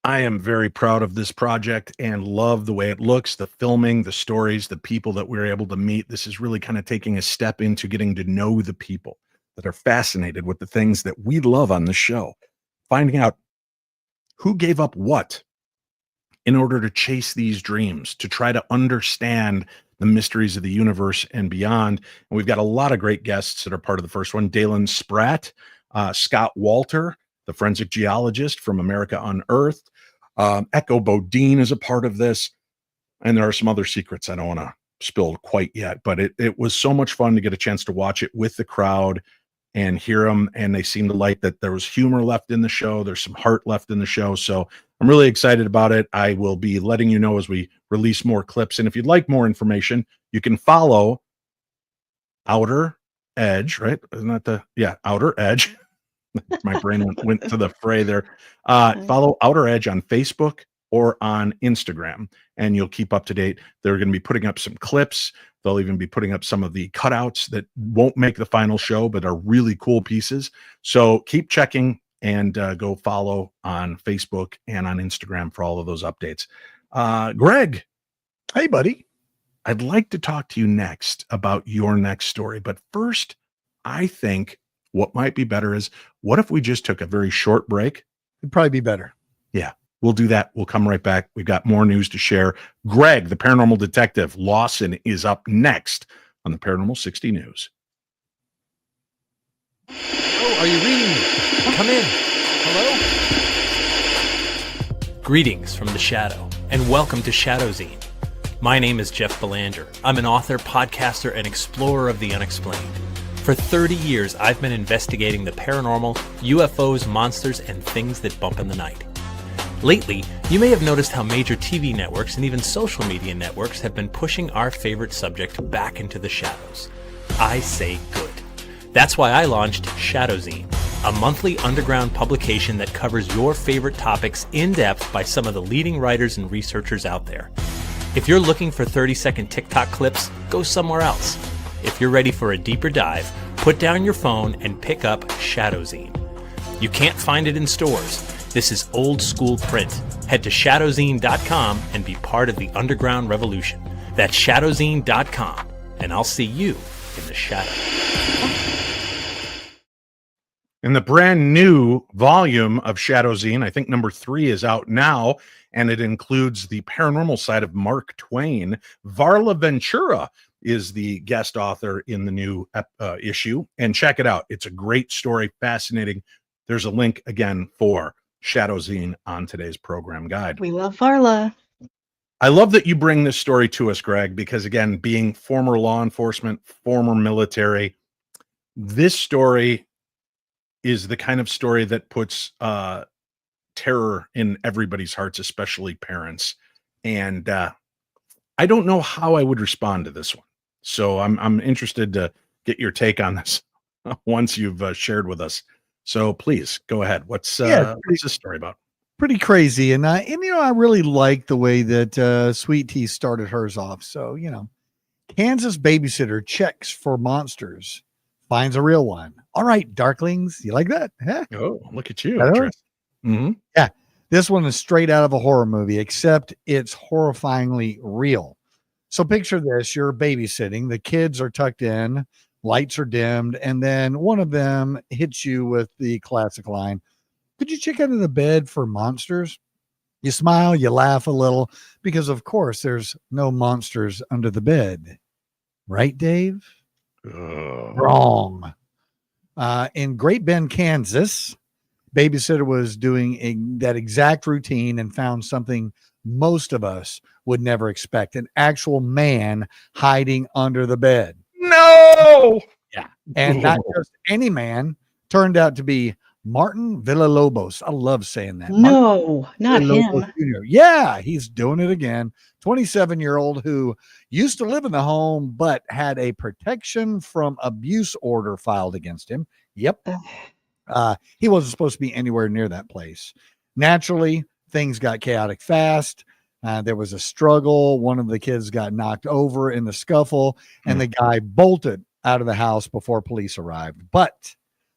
A: I am very proud of this project and love the way it looks, the filming, the stories, the people that we're able to meet. This is really kind of taking a step into getting to know the people that are fascinated with the things that we love on the show. Finding out who gave up what in order to chase these dreams, to try to understand the mysteries of the universe and beyond. And we've got a lot of great guests that are part of the first one. Dalen Spratt, Scott Walter, the forensic geologist from America Unearthed. Echo Bodine is a part of this. And there are some other secrets I don't want to spill quite yet, but it was so much fun to get a chance to watch it with the crowd and hear them, and they seem to like that there was humor left in the show. There's some heart left in the show. So I'm really excited about it. I will be letting you know as we release more clips. And if you'd like more information, you can follow Outer Edge, right? Isn't that Outer Edge? My brain went to the fray there. Follow Outer Edge on Facebook or on Instagram, and you'll keep up to date. They're going to be putting up some clips. They'll even be putting up some of the cutouts that won't make the final show, but are really cool pieces. So keep checking and go follow on Facebook and on Instagram for all of those updates. Greg.
B: Hey, buddy.
A: I'd like to talk to you next about your next story. But first, I think what might be better is, what if we just took a very short break?
B: It'd probably be better.
A: Yeah, we'll do that. We'll come right back. We've got more news to share. Greg, the paranormal detective Lawson, is up next on the Paranormal 60 News.
H: Oh, are you reading me? Come in. Hello? Greetings from the Shadow, and welcome to ShadowZine. My name is Jeff Belanger. I'm an author, podcaster, and explorer of the unexplained. For 30 years, I've been investigating the paranormal, UFOs, monsters, and things that bump in the night. Lately, you may have noticed how major TV networks and even social media networks have been pushing our favorite subject back into the shadows. I say good. That's why I launched ShadowZine, a monthly underground publication that covers your favorite topics in depth by some of the leading writers and researchers out there. If you're looking for 30-second TikTok clips, go somewhere else. If you're ready for a deeper dive, put down your phone and pick up ShadowZine. You can't find it in stores. This is old school print. Head to shadowzine.com and be part of the underground revolution. That's shadowzine.com, and I'll see you in the shadow.
A: In the brand new volume of ShadowZine, I think number 3 is out now, and it includes the paranormal side of Mark Twain. Varla Ventura is the guest author in the new issue, and check it out. It's a great story, fascinating. There's a link again for ShadowZine on today's program guide.
C: We love Varla.
A: I love that you bring this story to us, Greg, because again, being former law enforcement, former military, this story is the kind of story that puts terror in everybody's hearts, especially parents. And I don't know how I would respond to this one. So I'm interested to get your take on this once you've shared with us. So please go ahead. What's this story about?
B: Pretty crazy. And I really like the way that Sweet Tea started hers off. So, Kansas babysitter checks for monsters, finds a real one. All right, Darklings, you like that? Huh?
A: Oh, look at you.
B: Mm-hmm. Yeah, this one is straight out of a horror movie, except it's horrifyingly real. So picture this, you're babysitting, the kids are tucked in, lights are dimmed, and then one of them hits you with the classic line, "Could you check under the bed for monsters?" You smile, you laugh a little, because of course there's no monsters under the bed. Right, Dave? Wrong. In Great Bend, Kansas, babysitter was doing that exact routine and found something most of us would never expect, an actual man hiding under the bed.
A: No!
B: Yeah. And not just any man, turned out to be Martin Villalobos. I love saying that.
C: No, not him.
B: Jr. Yeah, he's doing it again. 27-year-old who used to live in the home, but had a protection from abuse order filed against him. Yep. He wasn't supposed to be anywhere near that place. Naturally, things got chaotic fast. There was a struggle. One of the kids got knocked over in the scuffle, and the guy bolted out of the house before police arrived. But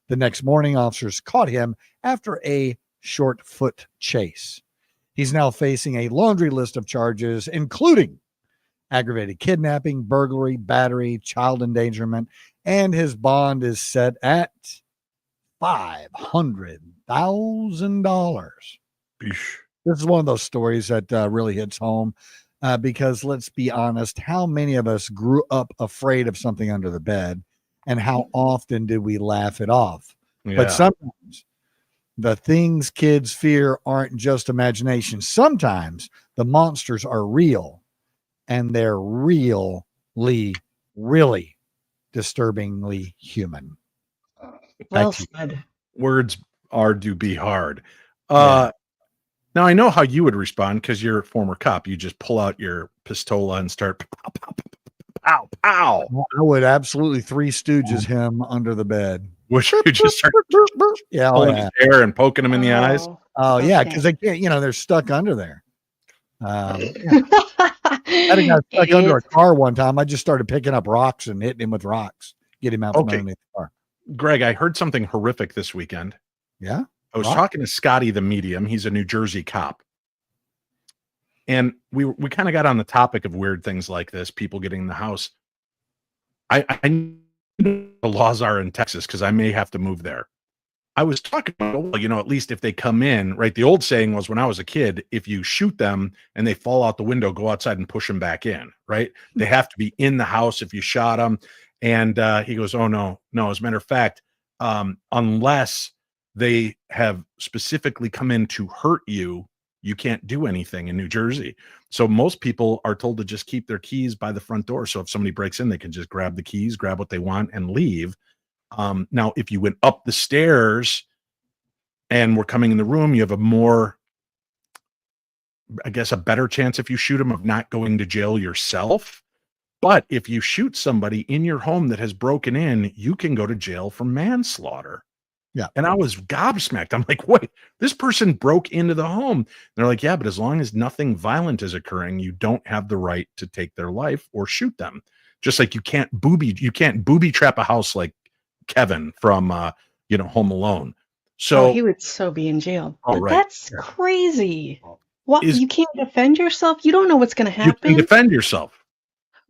B: the next morning, officers caught him after a short foot chase. He's now facing a laundry list of charges, including aggravated kidnapping, burglary, battery, child endangerment, and his bond is set at $500,000. This is one of those stories that really hits home because let's be honest, how many of us grew up afraid of something under the bed, and how often did we laugh it off? Yeah. But sometimes the things kids fear aren't just imagination. Sometimes the monsters are real, and they're really disturbingly human.
C: Well
B: to you.
C: said.
A: Words do be hard.
B: Yeah.
A: Now I know how you would respond because you're a former cop. You just pull out your pistola and start pow, pow, pow, pow.
B: I would absolutely Three Stooges him under the bed.
A: Wish you just start
B: Yeah,
A: pulling his hair and poking him in the eyes.
B: Oh yeah,
C: okay.
B: because they can't. They're stuck under there. Yeah. I had a guy stuck under a car one time. I just started picking up rocks and hitting him with rocks, get him out from underneath the car.
A: Greg, I heard something horrific this weekend.
B: Yeah.
A: I was talking to Scotty the medium. He's a New Jersey cop. And we kind of got on the topic of weird things like this, people getting in the house. I know the laws are in Texas because I may have to move there. I was talking about, well, at least if they come in, right? The old saying was when I was a kid, if you shoot them and they fall out the window, go outside and push them back in, right? They have to be in the house if you shot them. And he goes, oh, no. As a matter of fact, unless they have specifically come in to hurt you, you can't do anything in New Jersey. So most people are told to just keep their keys by the front door. So if somebody breaks in, they can just grab the keys, grab what they want and leave. Now, if you went up the stairs and were coming in the room, you have a better chance if you shoot them of not going to jail yourself. But if you shoot somebody in your home that has broken in, you can go to jail for manslaughter.
B: Yeah.
A: And I was gobsmacked. I'm like, wait, this person broke into the home. And they're like, yeah, but as long as nothing violent is occurring, you don't have the right to take their life or shoot them. Just like you can't booby trap a house like Kevin from Home Alone. So
C: he would so be in jail.
A: Right.
C: That's crazy. What, you can't defend yourself? You don't know what's going to happen.
A: You can defend yourself.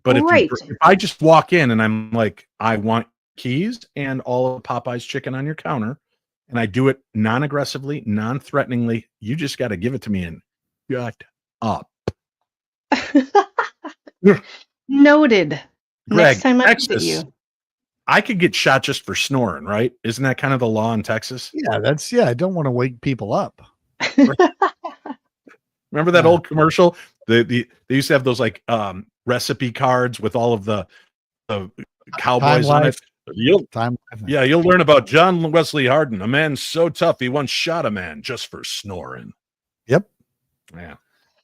A: But if I just walk in and I'm like, I want keys and all of Popeye's chicken on your counter, and I do it non-aggressively, non-threateningly, you just got to give it to me and shut up.
C: Noted.
A: Greg,
C: next time I
A: Texas,
C: visit you.
A: I could get shot just for snoring, right? Isn't that kind of the law in Texas?
B: Yeah, I don't want to wake people up.
A: Remember that old commercial? They used to have those like recipe cards with all of the cowboys on it. You'll learn about John Wesley Hardin, a man so tough he once shot a man just for snoring.
B: Yep.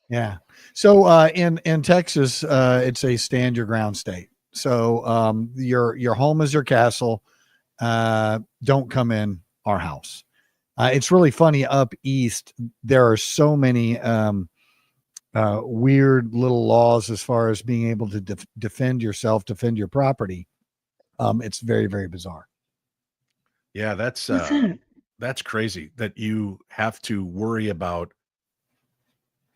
A: Yeah.
B: So in Texas, it's a stand your ground state. So your home is your castle. Don't come in our house. It's really funny up east. There are so many weird little laws as far as being able to defend yourself, defend your property. It's very, very bizarre.
A: Yeah, that's crazy that you have to worry about.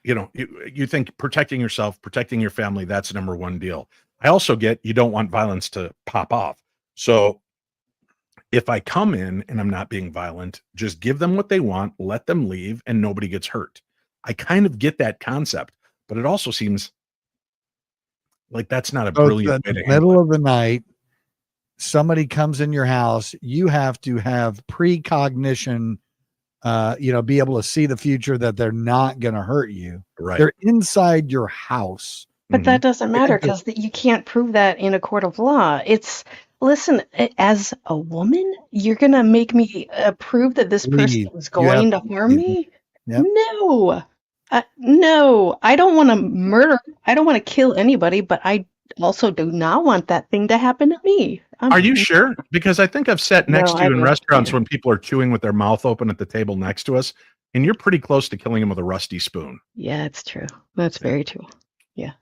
A: You think protecting yourself, protecting your family, that's number one deal. I also get you don't want violence to pop off. So if I come in and I'm not being violent, just give them what they want, let them leave, and nobody gets hurt. I kind of get that concept, but it also seems like that's not a brilliant way to handle it.
B: Middle of the night, somebody comes in your house, you have to have precognition, be able to see the future that they're not going to hurt you.
A: Right.
B: They're inside your house.
C: But that doesn't matter because you can't prove that in a court of law. Listen, as a woman, you're going to make me prove that this person is going to harm me?
B: Yep.
C: No, I don't want to murder. I don't want to kill anybody, but I also do not want that thing to happen to me.
A: Are you sure? Because I think I've sat next to you in restaurants when people are chewing with their mouth open at the table next to us, and you're pretty close to killing them with a rusty spoon.
C: Yeah, it's true. That's very true. Yeah.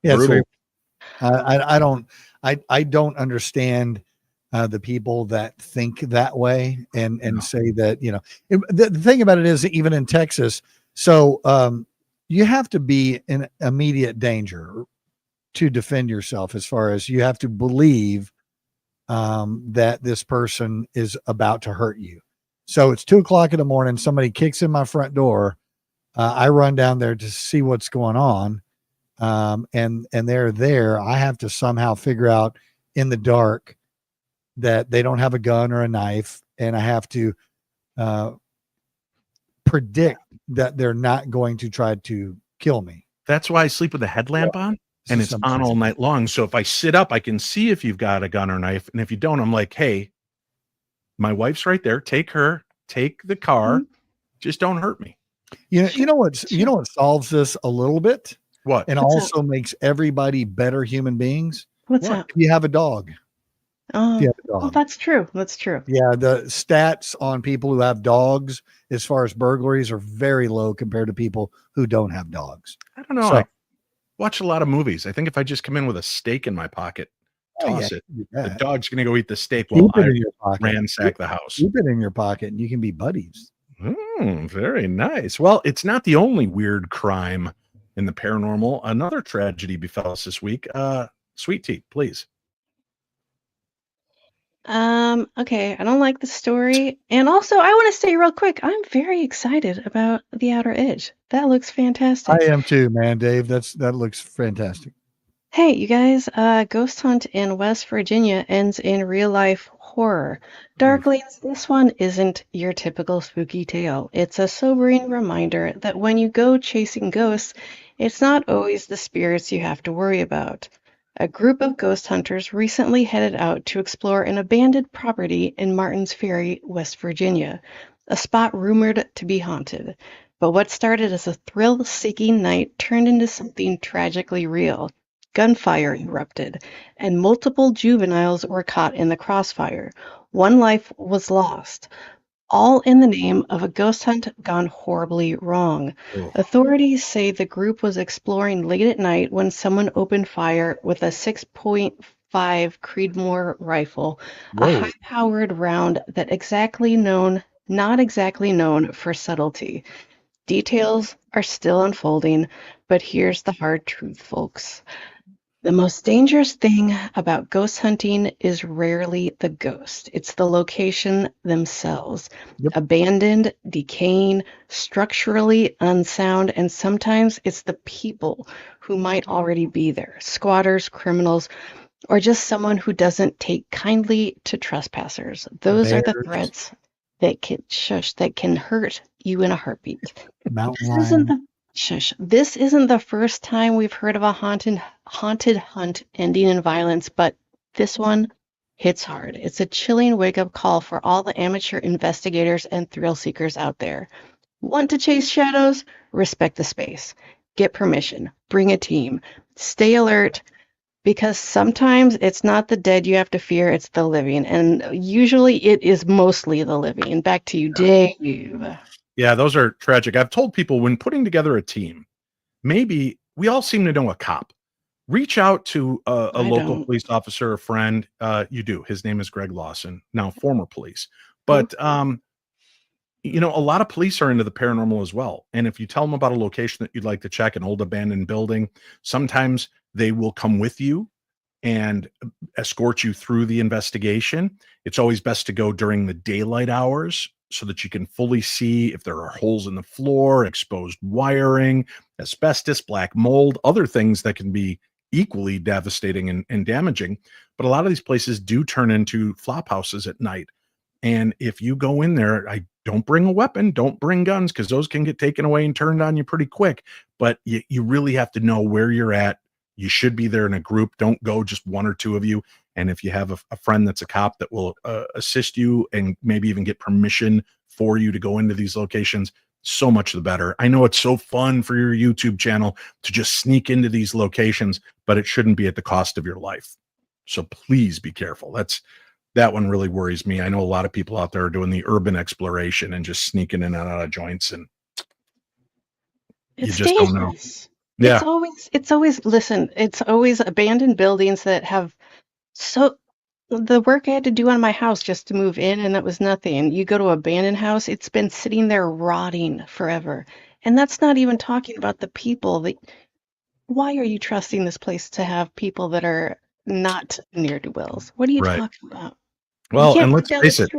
B: Yeah. So, I don't understand the people that think that way and say that, the thing about it is that even in Texas, so you have to be in immediate danger to defend yourself, as far as you have to believe that this person is about to hurt you. So it's 2:00 in the morning. Somebody kicks in my front door. I run down there to see what's going on. And they're there. I have to somehow figure out in the dark that they don't have a gun or a knife. And I have to predict that they're not going to try to kill me.
A: That's why I sleep with a headlamp on. and it's on all night long. So if I sit up, I can see if you've got a gun or knife. And if you don't, I'm like, hey, my wife's right there. Take her, take the car. Just don't hurt me.
B: You know what solves this a little bit?
A: What?
B: And also makes everybody better human beings?
C: What's that?
B: If you have a dog.
C: Oh, that's true. That's true.
B: Yeah, the stats on people who have dogs as far as burglaries are very low compared to people who don't have dogs.
A: I don't know. I watch a lot of movies. I think if I just come in with a steak in my pocket, toss it, the dog's going to go eat the steak while I ransack the house.
B: Keep it in your pocket and you can be buddies.
A: Very nice. Well, it's not the only weird crime in the paranormal. Another tragedy befell us this week. Sweet Tea, please.
C: Okay, I don't like the story. And also, I want to say real quick, I'm very excited about The Outer Edge. That looks fantastic.
B: I am too, man, Dave. That looks fantastic.
C: Hey, you guys, Ghost Hunt in West Virginia ends in real life horror. Darklings, this one isn't your typical spooky tale. It's a sobering reminder that when you go chasing ghosts, it's not always the spirits you have to worry about. A group of ghost hunters recently headed out to explore an abandoned property in Martins Ferry, West Virginia, a spot rumored to be haunted. But what started as a thrill-seeking night turned into something tragically real. Gunfire erupted, and multiple juveniles were caught in the crossfire. One life was lost, all in the name of a ghost hunt gone horribly wrong. Authorities say the group was exploring late at night when someone opened fire with a 6.5 Creedmoor rifle, a high-powered round that not exactly known for subtlety. Details are still unfolding, but here's the hard truth, folks. The most dangerous thing about ghost hunting is rarely the ghost. It's the location themselves. Abandoned, decaying, structurally unsound, and sometimes it's the people who might already be there. Squatters, criminals, or just someone who doesn't take kindly to trespassers. Those are the threats that can hurt you in a heartbeat. This isn't the first time we've heard of a haunted hunt ending in violence, but this one hits hard. It's a chilling wake-up call for all the amateur investigators and thrill seekers out there. Want to chase shadows? Respect the space. Get permission. Bring a team. Stay alert, because sometimes it's not the dead you have to fear, it's the living. And usually it is mostly the living. Back to you, Dave.
A: Yeah, those are tragic. I've told people when putting together a team, maybe we all seem to know a cop. Reach out to a local police officer, a friend. You do. His name is Greg Lawson, now former police. But, you know, a lot of police are into the paranormal as well. And if you tell them about a location that you'd like to check, an old abandoned building, sometimes they will come with you and escort you through the investigation. It's always best to go during the daylight hours so that you can fully see if there are holes in the floor, exposed wiring, asbestos, black mold, other things that can be equally devastating and damaging. But a lot of these places do turn into flop houses at night. And if you go in there, don't bring a weapon, don't bring guns, because those can get taken away and turned on you pretty quick. But you really have to know where you're at. You should be there in a group. Don't go just one or two of you. And if you have a friend that's a cop that will assist you and maybe even get permission for you to go into these locations, so much the better. I know it's so fun for your YouTube channel to just sneak into these locations, but it shouldn't be at the cost of your life. So please be careful. That one really worries me. I know a lot of people out there are doing the urban exploration and just sneaking in and out of joints, and you just don't know. Yeah.
C: It's always abandoned buildings that have the work I had to do on my house just to move in, and that was nothing. You go to an abandoned house, it's been sitting there rotting forever. And that's not even talking about the people why are you trusting this place to have people that are not ne'er-do-wells? What are you talking about?
A: Well, and let's face it,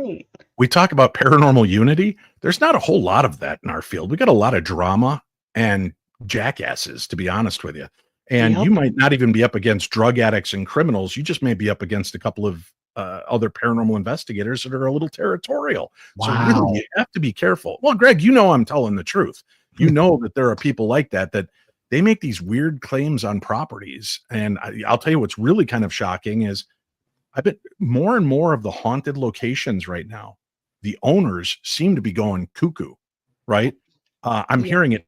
A: we talk about paranormal unity. There's not a whole lot of that in our field. We got a lot of drama and jackasses, to be honest with you. And you might not even be up against drug addicts and criminals. You just may be up against a couple of other paranormal investigators that are a little territorial. Wow. So really, you have to be careful. Well, Greg, you know I'm telling the truth. You know that there are people like that they make these weird claims on properties. And I'll tell you what's really kind of shocking is I bet more and more of the haunted locations right now, the owners seem to be going cuckoo, right? I'm hearing it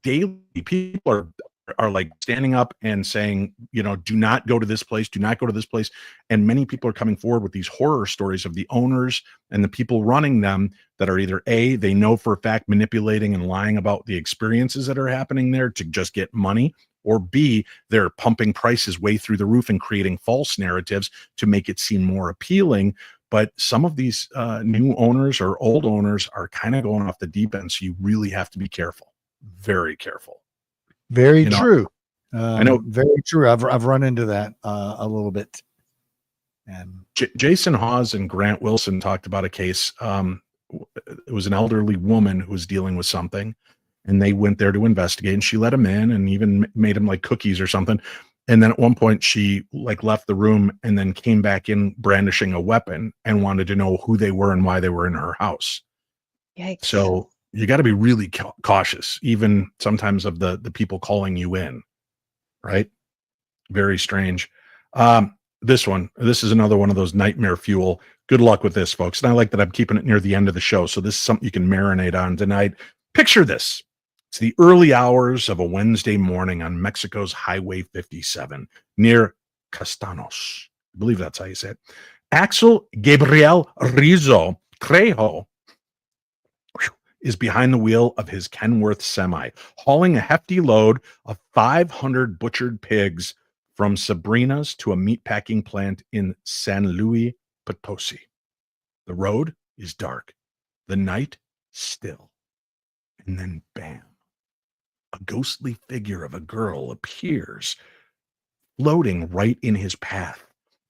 A: daily. People are like standing up and saying, do not go to this place, do not go to this place. And many people are coming forward with these horror stories of the owners and the people running them that are either A, they know for a fact manipulating and lying about the experiences that are happening there to just get money, or B, they're pumping prices way through the roof and creating false narratives to make it seem more appealing. But some of these new owners or old owners are kind of going off the deep end. So you really have to be careful, very careful.
B: Very true.
A: I know.
B: Very true. I've run into that a little bit. And
A: Jason Hawes and Grant Wilson talked about a case. It was an elderly woman who was dealing with something, and they went there to investigate, and she let him in and even made him like cookies or something. And then at one point she like left the room and then came back in brandishing a weapon and wanted to know who they were and why they were in her house.
C: Yikes.
A: So you got to be really cautious, even sometimes of the people calling you in, right? Very strange. This is another one of those nightmare fuel. Good luck with this, folks. And I like that I'm keeping it near the end of the show. So this is something you can marinate on tonight. Picture this. It's the early hours of a Wednesday morning on Mexico's Highway 57 near Castanos. I believe that's how you say it. Axel Gabriel Rizzo Trejo is behind the wheel of his Kenworth semi, hauling a hefty load of 500 butchered pigs from Sabrina's to a meatpacking plant in San Luis Potosi. The road is dark, the night still, and then bam, a ghostly figure of a girl appears, floating right in his path.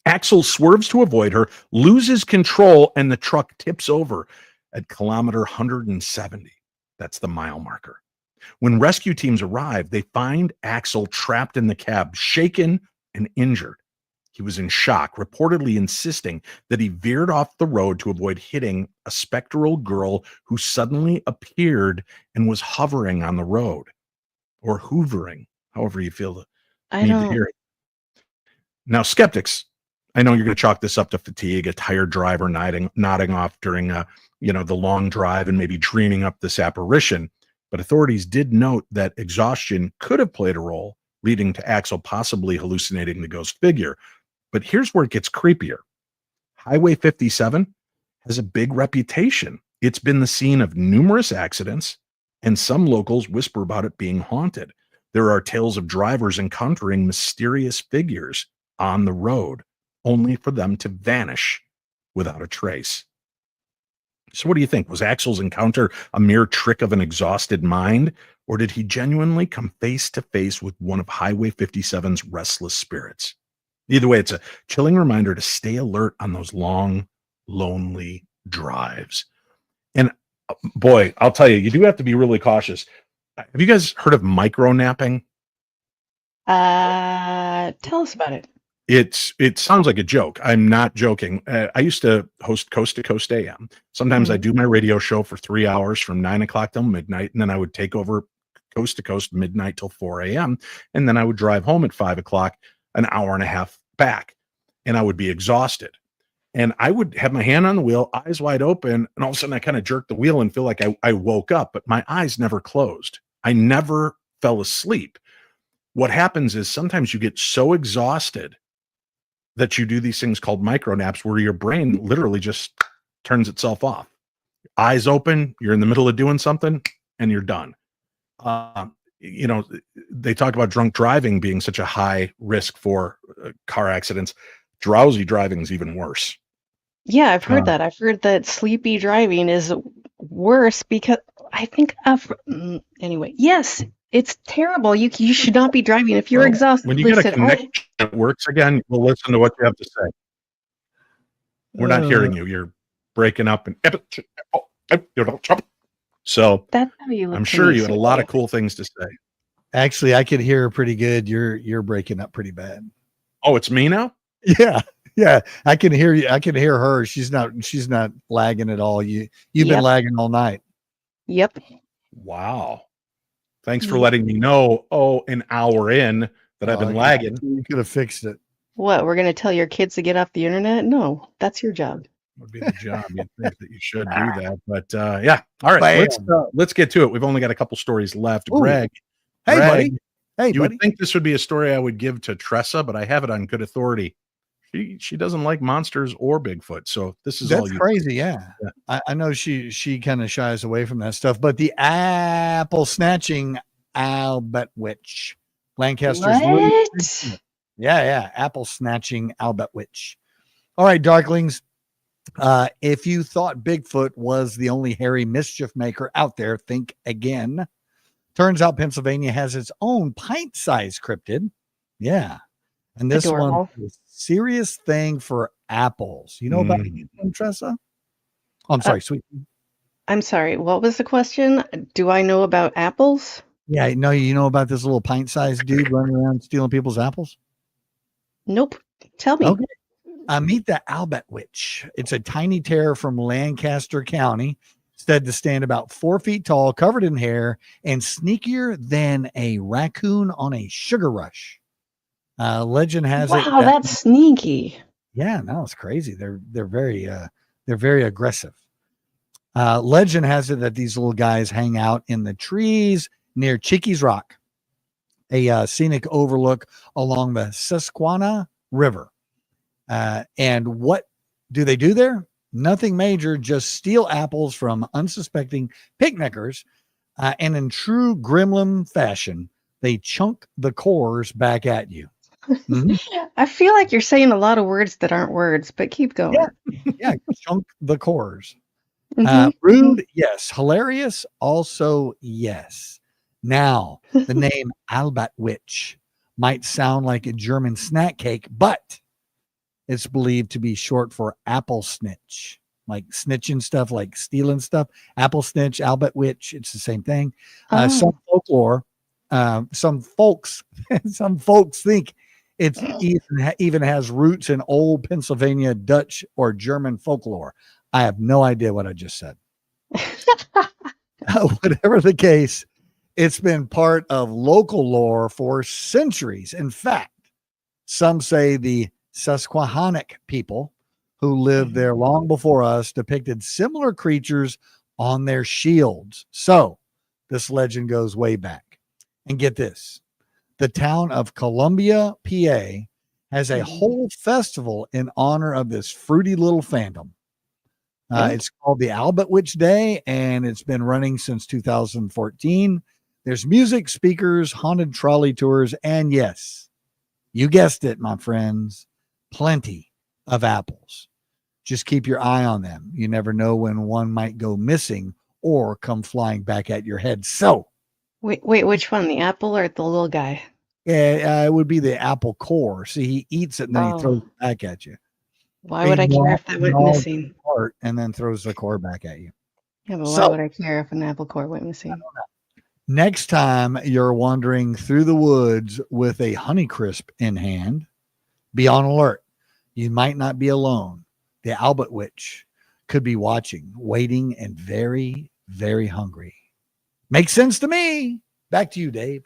A: Axel swerves to avoid her, loses control, and the truck tips over at kilometer 170. That's the mile marker. When rescue teams arrive, they find Axel trapped in the cab, shaken and injured. He was in shock, reportedly insisting that he veered off the road to avoid hitting a spectral girl who suddenly appeared and was hovering on the road, or hoovering, however you feel the need to hear it. Now, skeptics, I know you're going to chalk this up to fatigue, a tired driver nodding off during the long drive and maybe dreaming up this apparition. But authorities did note that exhaustion could have played a role, leading to Axel possibly hallucinating the ghost figure. But here's where it gets creepier. Highway 57 has a big reputation. It's been the scene of numerous accidents, and some locals whisper about it being haunted. There are tales of drivers encountering mysterious figures on the road, only for them to vanish without a trace. So what do you think? Was Axel's encounter a mere trick of an exhausted mind, or did he genuinely come face to face with one of Highway 57's restless spirits? Either way, it's a chilling reminder to stay alert on those long, lonely drives. And boy, I'll tell you, you do have to be really cautious. Have you guys heard of micro napping?
C: Tell us about it.
A: It sounds like a joke. I'm not joking. I used to host Coast to Coast AM. Sometimes I do my radio show for 3 hours from 9 o'clock till midnight, and then I would take over Coast to Coast midnight till 4 a.m. And then I would drive home at 5 o'clock, an hour and a half back, and I would be exhausted. And I would have my hand on the wheel, eyes wide open, and all of a sudden I kind of jerk the wheel and feel like I woke up, but my eyes never closed. I never fell asleep. What happens is sometimes you get so exhausted that you do these things called micro naps where your brain literally just turns itself off. Eyes open, you're in the middle of doing something, and you're done. They talk about drunk driving being such a high risk for car accidents. Drowsy driving is even worse.
C: Yeah, I've heard that. I've heard that sleepy driving is worse because I think anyway, yes, it's terrible. You should not be driving if you're exhausted.
A: When you get a connection that works again, we'll listen to what you have to say. We're not hearing you. You're breaking up and so
C: that's how you look.
A: I'm sure you had a lot of cool things to say.
B: Actually, I could hear her pretty good. You're breaking up pretty bad.
A: Oh, it's me now?
B: Yeah. I can hear you. I can hear her. She's not lagging at all. You've been lagging all night.
C: Yep.
A: Wow. Thanks for letting me know. An hour in that I've been lagging.
B: You could have fixed it.
C: What, we're going to tell your kids to get off the internet? No, that's your job.
A: Would be the job. You'd think that you should do that, but yeah. All right, let's get to it. We've only got a couple stories left.
B: Ooh.
A: Greg,
B: hey buddy, hey
A: you
B: buddy.
A: would think this would be a story I would give to Tressa, but I have it on good authority. She doesn't like monsters or Bigfoot, so this is
B: That's
A: all you.
B: Crazy, yeah. I know she kind of shies away from that stuff, but the apple snatching Albet Witch, Lancaster's.
C: What?
B: Yeah, apple snatching Albet Witch. All right, Darklings. If you thought Bigfoot was the only hairy mischief maker out there, think again. Turns out Pennsylvania has its own pint-sized cryptid. Yeah. And this
C: Adorable.
B: one is a serious thing for apples. You know about it, Tressa? Oh, I'm sorry, sweet.
C: I'm sorry. What was the question? Do I know about apples?
B: Yeah, no, you know about this little pint-sized dude running around stealing people's apples?
C: Nope. Tell me.
B: Okay. Meet the Albet Witch. It's a tiny terror from Lancaster County, said to stand about 4 feet tall, covered in hair, and sneakier than a raccoon on a sugar rush. Legend has it.
C: Wow, that's sneaky.
B: Yeah, no, it's crazy. They're very aggressive. Legend has it that these little guys hang out in the trees near Chickies Rock, a scenic overlook along the Susquehanna River. And what do they do there? Nothing major, just steal apples from unsuspecting picnickers. And in true gremlin fashion, they chunk the cores back at you. Mm-hmm.
C: I feel like you're saying a lot of words that aren't words, but keep going.
B: Yeah, chunk the cores.
C: Mm-hmm.
B: Rude, yes. Hilarious, also yes. Now, the name Albet Witch might sound like a German snack cake, but it's believed to be short for Applesnitch, like snitching stuff, like stealing stuff. Applesnitch, Albet Witch, it's the same thing. Some folklore, some folks think it's even has roots in old Pennsylvania, Dutch, or German folklore. I have no idea what I just said. Whatever the case, it's been part of local lore for centuries. In fact, some say the Susquehannock people who lived there long before us depicted similar creatures on their shields. So this legend goes way back. And get this, the town of Columbia, PA has a whole festival in honor of this fruity little fandom. It's called the Albet Witch Day, and it's been running since 2014. There's music, speakers, haunted trolley tours, and yes, you guessed it, my friends, plenty of apples. Just keep your eye on them. You never know when one might go missing or come flying back at your head. So,
C: wait, which one? The apple or the little guy?
B: Yeah, it would be the apple core. See, he eats it and then he throws it back at you.
C: Why would I care if that went missing?
B: And then throws the core back at you.
C: Yeah, but why would I care if an apple core went missing?
B: Next time you're wandering through the woods with a Honeycrisp in hand, be on alert. You might not be alone. The Albet Witch could be watching, waiting, and very, very hungry. Makes sense to me. Back to you, Dave.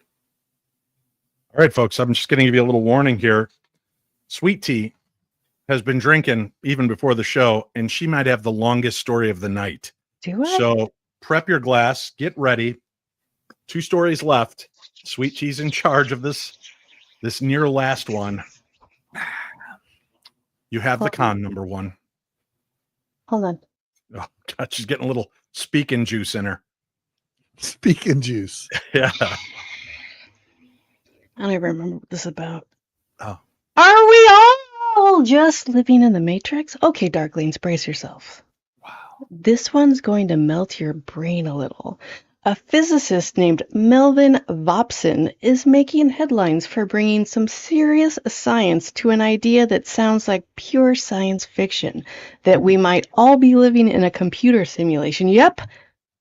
A: All right, folks, I'm just going to give you a little warning here. Sweet Tea has been drinking even before the show, and she might have the longest story of the night.
C: Do I?
A: So prep your glass, get ready. 2 stories left. Sweet Tea's in charge of this near last one. You have the con number 1.
C: Hold on.
A: Oh, God, she's getting a little speaking juice in her.
B: Speaking juice.
A: Yeah.
C: I don't even remember what this is about.
A: Oh.
C: Are we all just living in the Matrix? Okay, Darklings, brace yourself.
B: Wow.
C: This one's going to melt your brain a little. A physicist named Melvin Vopson is making headlines for bringing some serious science to an idea that sounds like pure science fiction, that we might all be living in a computer simulation. Yep,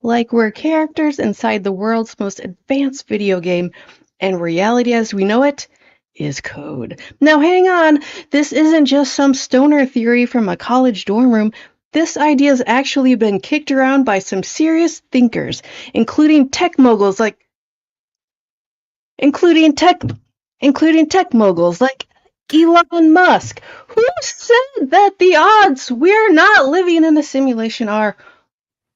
C: like we're characters inside the world's most advanced video game, and reality as we know it is code. Now hang on, this isn't just some stoner theory from a college dorm room. This idea has actually been kicked around by some serious thinkers, including tech moguls like including tech moguls like Elon Musk, who said that the odds we're not living in a simulation are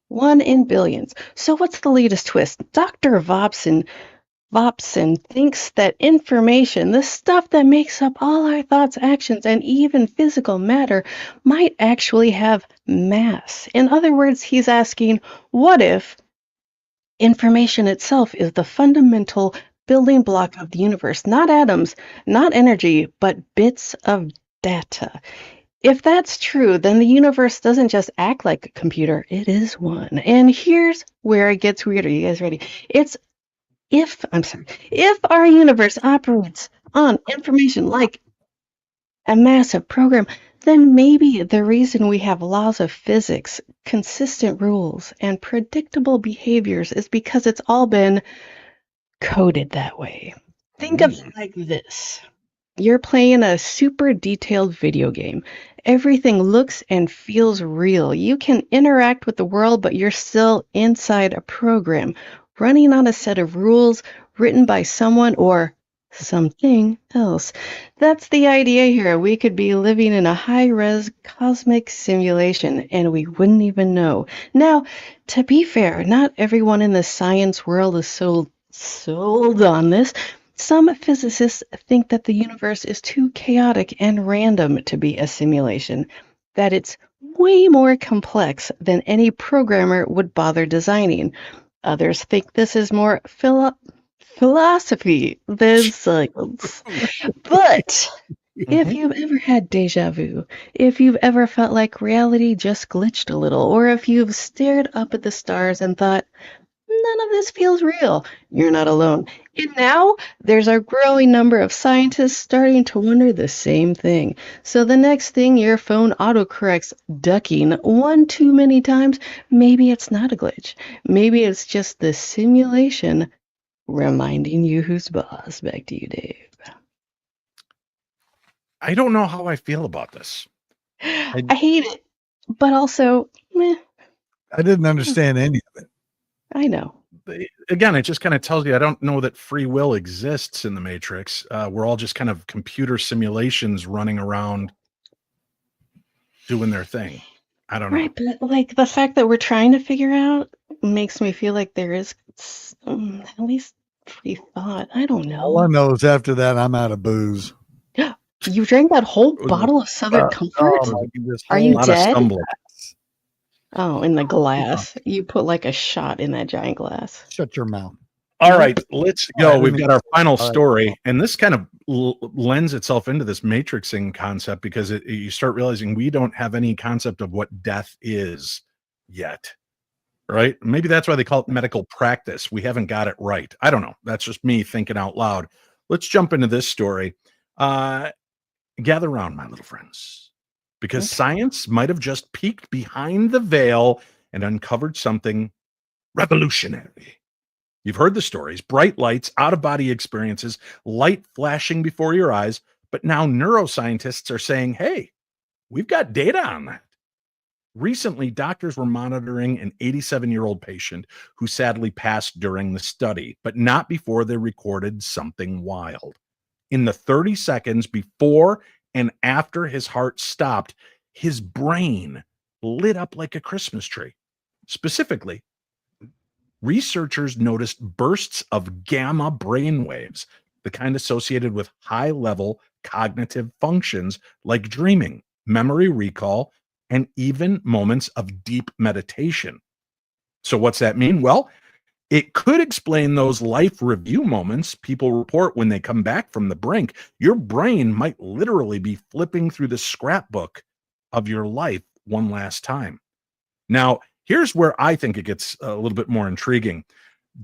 C: 1 in billions. So what's the latest twist? Dr. Vopson thinks that information, the stuff that makes up all our thoughts, actions, and even physical matter, might actually have mass. In other words, he's asking, what if information itself is the fundamental building block of the universe? Not atoms, not energy, but bits of data. If that's true, then the universe doesn't just act like a computer, it is one. And here's where it gets weirder. You guys ready? If our universe operates on information like a massive program, then maybe the reason we have laws of physics, consistent rules, and predictable behaviors is because it's all been coded that way. Think of it like this. You're playing a super detailed video game. Everything looks and feels real. You can interact with the world, but you're still inside a program, running on a set of rules written by someone or something else. That's the idea here. We could be living in a high-res cosmic simulation, and we wouldn't even know. Now, to be fair, not everyone in the science world is sold on this. Some physicists think that the universe is too chaotic and random to be a simulation, that it's way more complex than any programmer would bother designing. Others think this is more philosophy than science. But if you've ever had deja vu, if you've ever felt like reality just glitched a little, or if you've stared up at the stars and thought, none of this feels real, you're not alone. And now there's a growing number of scientists starting to wonder the same thing. So the next thing your phone autocorrects ducking one too many times, maybe it's not a glitch. Maybe it's just the simulation reminding you who's boss. Back to you, Dave.
A: I don't know how I feel about this.
C: I hate it, but also, meh.
B: I didn't understand any of it.
C: I know.
A: Again, it just kind of tells you I don't know that free will exists in the Matrix. We're all just kind of computer simulations running around doing their thing. I don't know.
C: Right, but like the fact that we're trying to figure out makes me feel like there is at least free thought. I don't know.
B: All I know is after that, I'm out of booze.
C: You drank that whole bottle of Southern Comfort? Are you dead? Oh, in the glass. You put like a shot in that giant glass.
B: Shut your mouth.
A: All right, let's go. We've got our final story, and this kind of lends itself into this matrixing concept because you start realizing we don't have any concept of what death is yet, right? Maybe that's why they call it medical practice. We haven't got it right. I don't know. That's just me thinking out loud. Let's jump into this story. Gather around, my little friends, because science might have just peeked behind the veil and uncovered something revolutionary. You've heard the stories, bright lights, out-of-body experiences, light flashing before your eyes, but now neuroscientists are saying, hey, we've got data on that. Recently, doctors were monitoring an 87-year-old patient who sadly passed during the study, but not before they recorded something wild. In the 30 seconds before and after his heart stopped, his brain lit up like a Christmas tree. Specifically, researchers noticed bursts of gamma brainwaves, the kind associated with high-level cognitive functions like dreaming, memory recall, and even moments of deep meditation. So what's that mean? Well, it could explain those life review moments people report when they come back from the brink. Your brain might literally be flipping through the scrapbook of your life one last time. Now, here's where I think it gets a little bit more intriguing.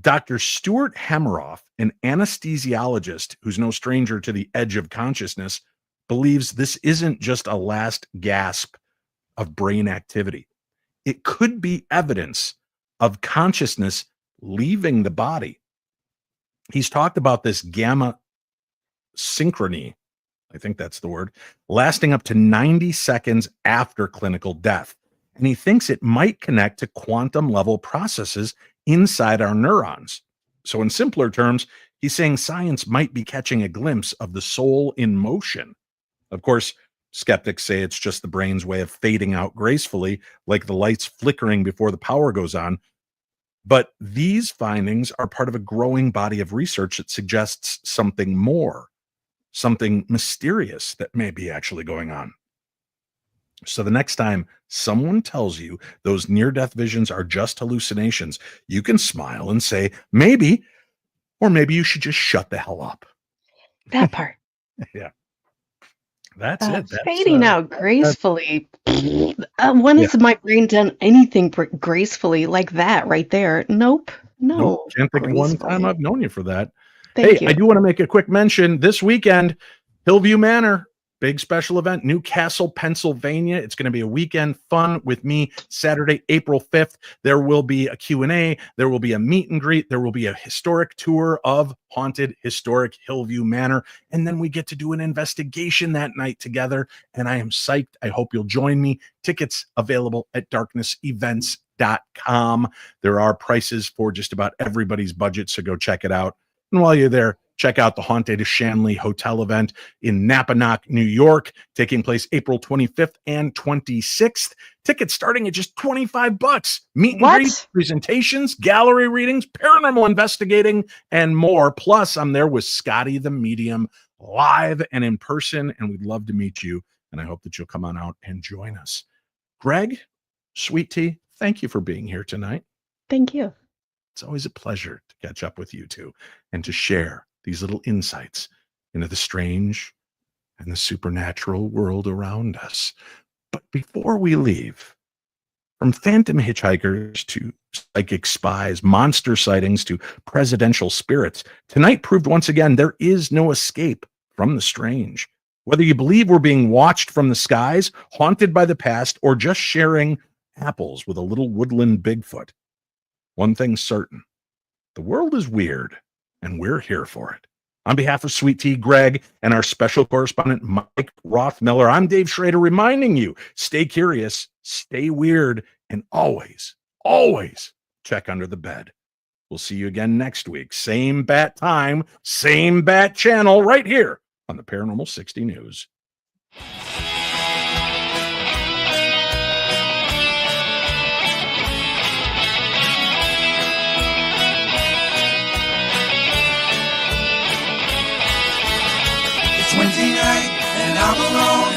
A: Dr. Stuart Hemmeroff, an anesthesiologist who's no stranger to the edge of consciousness, believes this isn't just a last gasp of brain activity. It could be evidence of consciousness leaving the body. He's talked about this gamma synchrony, I think that's the word, lasting up to 90 seconds after clinical death. And he thinks it might connect to quantum level processes inside our neurons. So in simpler terms, He's saying science might be catching a glimpse of the soul in motion. Of course, skeptics say it's just the brain's way of fading out gracefully, like the lights flickering before the power goes on. But these findings are part of a growing body of research that suggests something more, something mysterious that may be actually going on. So the next time someone tells you those near-death visions are just hallucinations, you can smile and say, maybe, or maybe you should just shut the hell up.
C: That part.
A: Yeah. That's it. That's,
C: fading out gracefully. When has my brain done anything gracefully like that right there? Nope. No.
A: Can't think of one time I've known you for that.
C: Thank you.
A: I do want to make a quick mention. This weekend, Hillview Manor, big special event, Newcastle, Pennsylvania. It's going to be a weekend fun with me. Saturday, April 5th. There will be a Q&A. There will be a meet and greet. There will be a historic tour of haunted, historic Hillview Manor. And then we get to do an investigation that night together. And I am psyched. I hope you'll join me. Tickets available at darknessevents.com. There are prices for just about everybody's budget, so go check it out. And while you're there, check out the Haunted Shanley Hotel event in Napanoch, New York, taking place April 25th and 26th. Tickets starting at just $25. Meet and greet, presentations, gallery readings, paranormal investigating, and more. Plus, I'm there with Scotty the Medium live and in person, and we'd love to meet you. And I hope that you'll come on out and join us. Greg, Sweet Tea, thank you for being here tonight.
C: Thank you.
A: It's always a pleasure to catch up with you two and to share these little insights into the strange and the supernatural world around us. But before we leave, from phantom hitchhikers to psychic spies, monster sightings to presidential spirits, tonight proved once again there is no escape from the strange. Whether you believe we're being watched from the skies, haunted by the past, or just sharing apples with a little woodland Bigfoot, one thing's certain: the world is weird, and we're here for it. On behalf of Sweet Tea, Greg, and our special correspondent, Mike Rothmiller, I'm Dave Schrader, reminding you, stay curious, stay weird, and always, always check under the bed. We'll see you again next week. Same bat time, same bat channel, right here on the Paranormal 60 News.
I: Wednesday night and I'm alone.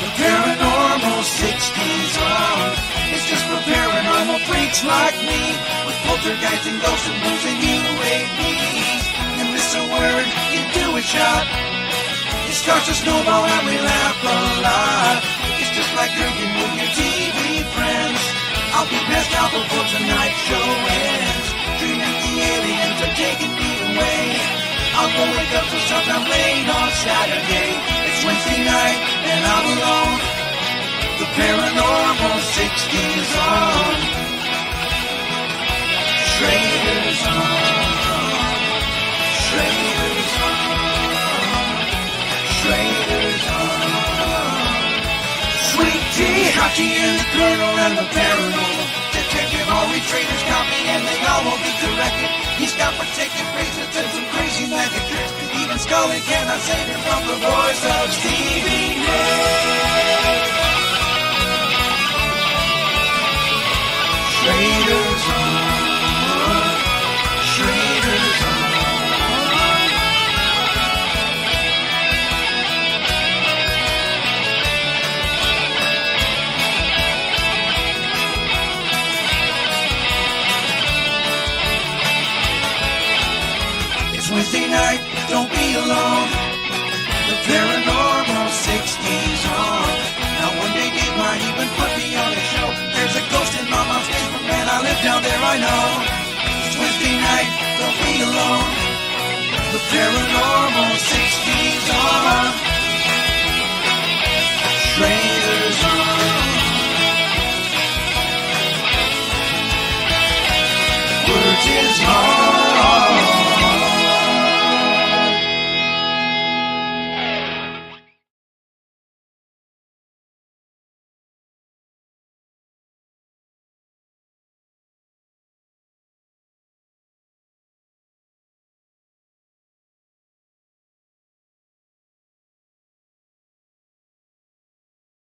I: The Paranormal 60's on. It's just for paranormal freaks like me, with poltergeists and ghosts and blues and UAVs. You miss a word, you do a shot. It starts to snowball and we laugh a lot. It's just like drinking with your TV friends. I'll be passed out before tonight's show ends, dreaming the aliens are taking me away. I'll go wake up for sometime late on Saturday. It's Wednesday night and I'm alone. The Paranormal 60's on. Schrader's on. Schrader's on. Schrader's on. Sweet Tea, Hachi and the Colonel and the Paranormal Detective. All we traders copy and they all will be corrected. He's got protective bracelets and some crazy magic tricks. Even Scully cannot save him from the voice of Stevie Nicks. Schrader's on. Schrader's on. Wednesday night, don't be alone. The Paranormal 60's on. Now one day Dave might even put me on a show. There's a ghost in my mom's basement, man, I live down there, I know. It's Wednesday night, don't be alone. The Paranormal 60's on.